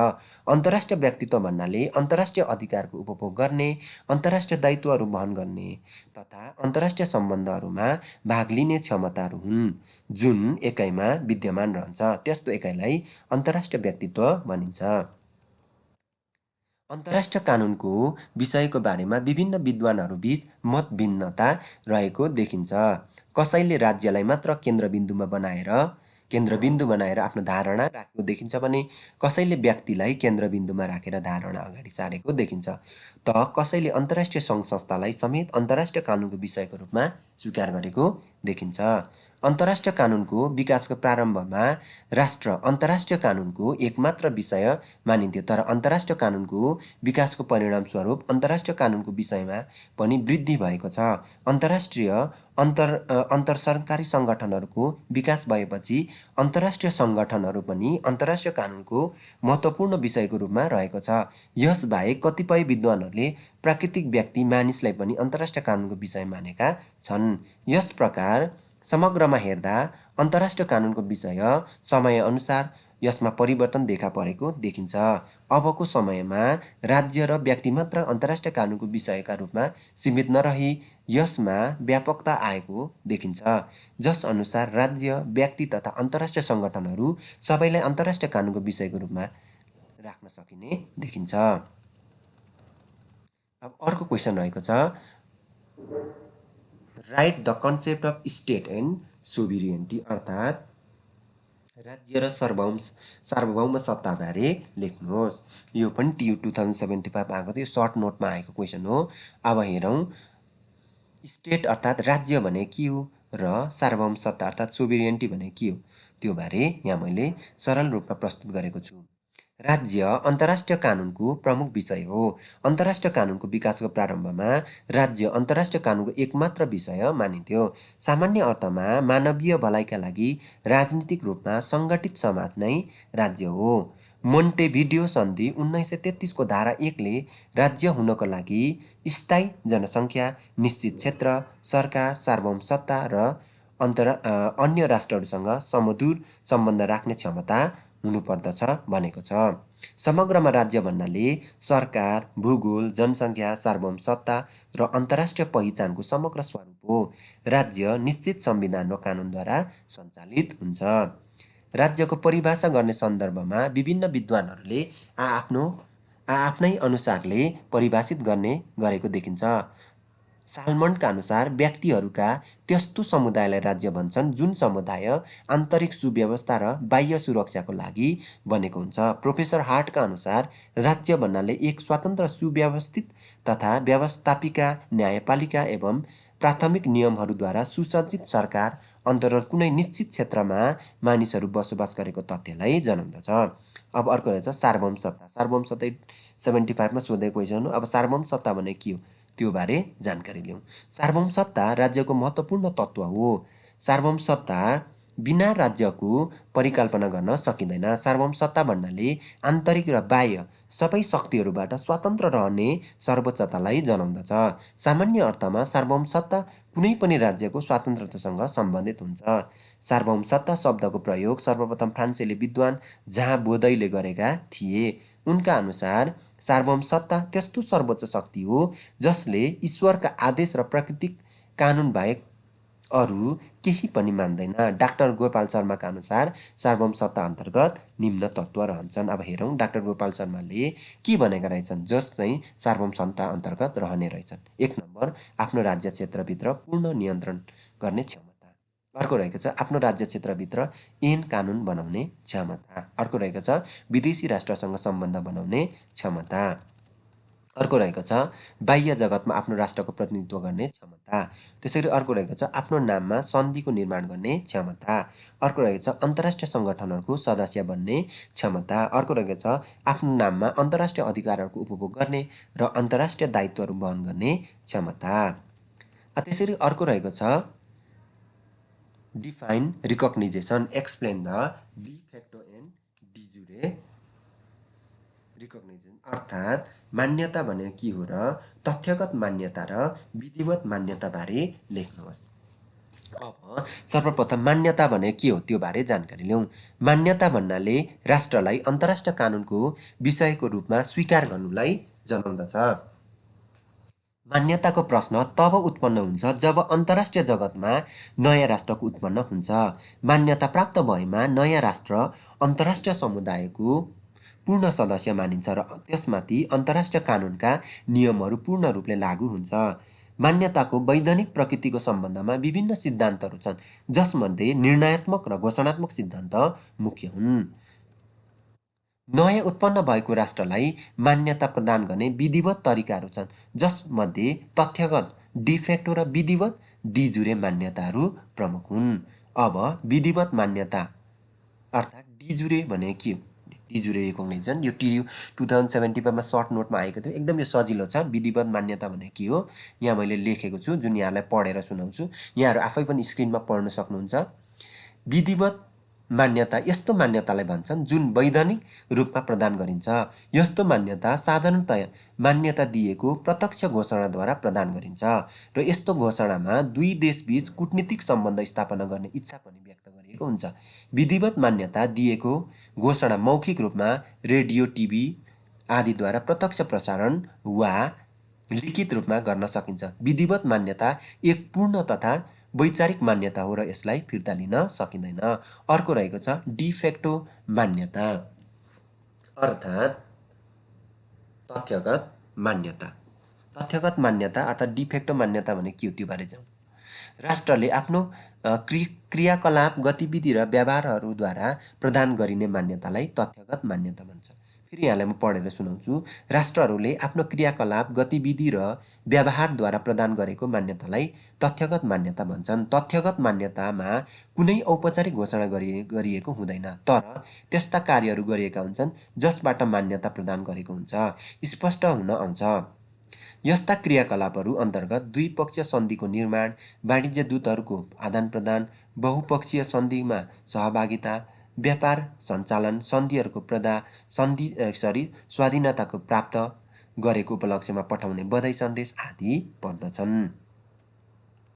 अन्तर्राष्ट्रिय व्यक्तित्व भन्नाले अन्तर्राष्ट्रिय अधिकारको उपभोग गर्ने, अन्तर्राष्ट्रिय दायित्वहरू वहन गर्ने तथा अन्तर्राष्ट्रिय सम्बन्धहरूमा भाग लिने क्षमताहरू हुन् जुन एकाइमा विद्यमान रहन्छ। त्यस्तो एकाइलाई अन्तर्राष्ट्रिय व्यक्तित्व भनिन्छ। अन्तर्राष्ट्रिय कानुनको विषयको बारेमा विभिन्न विद्वानहरूबीच मत भिन्नता रहेको देखिन्छ। कसैले राज्यलाई मात्र केन्द्रबिन्दुमा बनाएर आफ्नो धारणा राखेको देखिन्छ भने कसैले व्यक्तिलाई केन्द्रबिन्दुमा राखेर धारणा अगाडि सारेको देखिन्छ त कसैले अन्तर्राष्ट्रिय सङ्घ संस्थालाई समेत अन्तर्राष्ट्रिय कानुनको विषयको रूपमा स्वीकार गरेको देखिन्छ। अन्तर्राष्ट्रिय कानुनको विकासको प्रारम्भमा राष्ट्र अन्तर्राष्ट्रिय कानुनको एकमात्र विषय मानिन्थ्यो तर अन्तर्राष्ट्रिय कानुनको विकासको परिणामस्वरूप अन्तर्राष्ट्रिय कानुनको विषयमा पनि वृद्धि भएको छ। अन्तर्राष्ट्रिय अन्तरसरकारी सङ्गठनहरूको विकास भएपछि अन्तर्राष्ट्रिय सङ्गठनहरू पनि अन्तर्राष्ट्रिय कानुनको महत्त्वपूर्ण विषयको रूपमा रहेको छ। यसबाहेक कतिपय विद्वानहरूले प्राकृतिक व्यक्ति मानिसलाई पनि अन्तर्राष्ट्रिय कानुनको विषय मानेका छन्। यस प्रकार समग्रमा हेर्दा अन्तर्राष्ट्रिय कानुनको विषय समयअनुसार यसमा परिवर्तन देखा परेको देखिन्छ। अबको समयमा राज्य र व्यक्ति मात्र अन्तर्राष्ट्रिय कानुनको विषयका रूपमा सीमित नरही यसमा व्यापकता आएको देखिन्छ जस अनुसार राज्य, व्यक्ति तथा अन्तर्राष्ट्रिय सङ्गठनहरू सबैलाई अन्तर्राष्ट्रिय कानुनको विषयको रूपमा राख्न सकिने देखिन्छ। अब अर्को क्वेसन रहेको छ write the concept of state and sovereignty अर्थात् राज्य र सार्वभौम सत्ताबारे लेख्नुहोस्। यो पनि TU 2075 आएको थियो, सर्ट नोटमा आएको क्वेसन हो। अब हेरौँ, स्टेट अर्थात् राज्य भने के हो र सार्वभौम सत्ता अर्थात् सोभरिएन्टी भने के हो, त्यो बारे यहाँ मैले सरल रूपमा प्रस्तुत गरेको छु। राज्य अन्तर्राष्ट्रिय कानुनको प्रमुख विषय हो। अन्तर्राष्ट्रिय कानुनको विकासको प्रारम्भमा राज्य अन्तर्राष्ट्रिय कानुनको एकमात्र विषय मानिन्थ्यो। सामान्य अर्थमा मानवीय भलाइका लागि राजनीतिक रूपमा सङ्गठित समाज नै राज्य हो। मोन्टेभिडियो सन्धि 1933 को धारा 1 ले राज्य हुनको लागि स्थायी जनसङ्ख्या, निश्चित क्षेत्र, सरकार, सार्वभौम सत्ता र अन्य राष्ट्रहरूसँग सुमधुर सम्बन्ध राख्ने क्षमता हुनुपर्दछ भनेको छ। समग्रमा राज्य भन्नाले सरकार, भूगोल, जनसङ्ख्या, सार्वभौम सत्ता र अन्तर्राष्ट्रिय पहिचानको समग्र स्वरूप हो। राज्य निश्चित संविधान र कानुनद्वारा सञ्चालित हुन्छ। राज्यको परिभाषा गर्ने सन्दर्भमा विभिन्न विद्वानहरूले आफ्नै अनुसारले परिभाषित गरेको देखिन्छ। साल्मन्टका अनुसार व्यक्तिहरूका त्यस्तो समुदायलाई राज्य भन्छन् जुन समुदाय आन्तरिक सुव्यवस्था र बाह्य सुरक्षाको लागि बनेको हुन्छ। प्रोफेसर हार्टका अनुसार राज्य भन्नाले एक स्वतन्त्र सुव्यवस्थित तथा व्यवस्थापिका न्यायपालिका एवं प्राथमिक नियमहरूद्वारा सुसज्जित सरकार अन्तर्गत कुनै निश्चित क्षेत्रमा मानिसहरू बसोबास गरेको तथ्यलाई जनाउँदछ। अब अर्को रहेछ सार्वभौम सत्ता। सार्वभौम सत्ता 75 मा सोधेको क्वेसन हो। अब सार्वभौम सत्ता भने के हो त्यो बारे जानकारी लिउँ। सार्वभौम सत्ता राज्यको महत्त्वपूर्ण तत्त्व हो। सार्वभौम सत्ता बिना राज्यको परिकल्पना गर्न सकिँदैन। सार्वभौम सत्ता भन्नाले आन्तरिक र बाह्य सबै शक्तिहरूबाट स्वतन्त्र रहने सर्वोच्चतालाई जनाउँदछ। सामान्य अर्थमा सार्वभौम सत्ता कुनै पनि राज्यको स्वतन्त्रतासँग सम्बन्धित हुन्छ। सार्वभौम सत्ता शब्दको प्रयोग सर्वप्रथम फ्रान्सेली विद्वान जहाँ बोदैले गरेका थिए। उनका अनुसार सार्वभौम सत्ता त्यस्तो सर्वोच्च शक्ति हो जसले ईश्वरका आदेश र प्राकृतिक कानुन बाहेक अरू केही पनि मान्दैन। डाक्टर गोपाल शर्माका अनुसार सार्वभौम सत्ता अन्तर्गत निम्न तत्त्व रहन्छन्। अब हेरौँ डाक्टर गोपाल शर्माले के भनेका रहेछन् जस चाहिँ सार्वभौम सत्ता अन्तर्गत रहने रहेछन्। 1 नम्बर, आफ्नो राज्य क्षेत्रभित्र पूर्ण नियन्त्रण गर्ने क्षमता। अर्को रहेको छ आफ्नो राज्य क्षेत्रभित्र ऐन कानुन बनाउने क्षमता। अर्को रहेको छ विदेशी राष्ट्रसँग सम्बन्ध बनाउने क्षमता। अर्को रहेको छ बाह्य जगतमा आफ्नो राष्ट्रको प्रतिनिधित्व गर्ने क्षमता। त्यसैगरी अर्को रहेको छ आफ्नो नाममा सन्धिको निर्माण गर्ने क्षमता। अर्को रहेको छ अन्तर्राष्ट्रिय सङ्गठनहरूको सदस्य बन्ने क्षमता। अर्को रहेको छ आफ्नो नाममा अन्तर्राष्ट्रिय अधिकारहरूको उपभोग गर्ने र अन्तर्राष्ट्रिय दायित्वहरू वहन गर्ने क्षमता। त्यसरी अर्को रहेको छ define recognition, explain the de facto and de jure recognition, अर्थात् मान्यता भने के हो र तथ्यगत मान्यता र विधिवत मान्यता बारे लेख्नुहोस्। अब सर्वप्रथम मान्यता भने के हो त्यो बारे जानकारी लिउँ। मान्यता भन्नाले राष्ट्रलाई अन्तर्राष्ट्रिय कानुनको विषयको रूपमा स्वीकार गर्नुलाई जनाउँदछ। मान्यताको प्रश्न तब उत्पन्न हुन्छ जब अन्तर्राष्ट्रिय जगतमा नयाँ राष्ट्रको उत्पन्न हुन्छ। मान्यता प्राप्त भएमा नयाँ राष्ट्र अन्तर्राष्ट्रिय समुदायको पूर्ण सदस्य मानिन्छ र त्यसमाथि अन्तर्राष्ट्रिय कानुनका नियमहरू पूर्ण रूपले लागू हुन्छ। मान्यताको वैधानिक प्रकृतिको सम्बन्धमा विभिन्न सिद्धान्तहरू छन् जसमध्ये निर्णयात्मक र घोषणात्मक सिद्धान्त मुख्य हुन्। नयाँ उत्पन्न भएको राष्ट्रलाई मान्यता प्रदान गर्ने विधिवत तरिकाहरू छन् जसमध्ये तथ्यगत डिफेक्टो र विधिवत डिजुरे मान्यताहरू प्रमुख हुन्। अब विधिवत मान्यता अर्थात् डिजुरे भने के हो? डिजुरे रिकग्निसन यो TU 2075 मा सर्ट नोटमा आएको थियो। एकदम यो सजिलो छ। विधिवत मान्यता भने के हो यहाँ मैले लेखेको छु जुन यहाँलाई पढेर सुनाउँछु। यहाँहरू आफै पनि स्क्रिनमा पढ्न सक्नुहुन्छ। विधिवत मान्यता यस्तो मान्यतालाई भन्छन् जुन वैधानिक रूपमा प्रदान गरिन्छ। यस्तो मान्यता साधारणतया मान्यता दिएको प्रत्यक्ष घोषणाद्वारा प्रदान गरिन्छ र यस्तो घोषणामा दुई देशबीच कूटनीतिक सम्बन्ध स्थापना गर्ने इच्छा पनि व्यक्त गरिएको हुन्छ। विधिवत मान्यता दिएको घोषणा मौखिक रूपमा रेडियो, टिभी आदिद्वारा प्रत्यक्ष प्रसारण वा लिखित रूपमा गर्न सकिन्छ। विधिवत मान्यता एक पूर्ण तथा वैचारिक मान्यता हो र यसलाई फिर्ता लिन सकिँदैन। अर्को रहेको छ डिफेक्टो मान्यता अर्थात् तथ्यगत मान्यता। तथ्यगत मान्यता अर्थात् डिफेक्टो मान्यता भने के हो त्यो बारे जाउँ। राष्ट्रले आफ्नो क्रियाकलाप गतिविधि र व्यवहारहरूद्वारा प्रदान गरिने मान्यतालाई तथ्यगत मान्यता भन्छ। फेरि यहाँलाई म पढेर सुनाउँछु। राष्ट्रहरूले आफ्नो क्रियाकलाप गतिविधि र व्यवहारद्वारा प्रदान गरेको मान्यतालाई तथ्यगत मान्यता भन्छन्। तथ्यगत मान्यतामा कुनै औपचारिक घोषणा गरिएको हुँदैन, तर त्यस्ता कार्यहरू गरिएका हुन्छन् जसबाट मान्यता प्रदान गरेको हुन्छ, स्पष्ट हुन आउँछ। यस्ता क्रियाकलापहरू अन्तर्गत द्विपक्षीय सन्धिको निर्माण, वाणिज्य दूतहरूको आदान-प्रदान, बहुपक्षीय सन्धिमा सहभागिता, व्यापार सञ्चालन, सन्धिहरूको स्वाधीनताको प्राप्त गरेको उपलक्ष्यमा पठाउने बधाई सन्देश आदि पर्दछन्।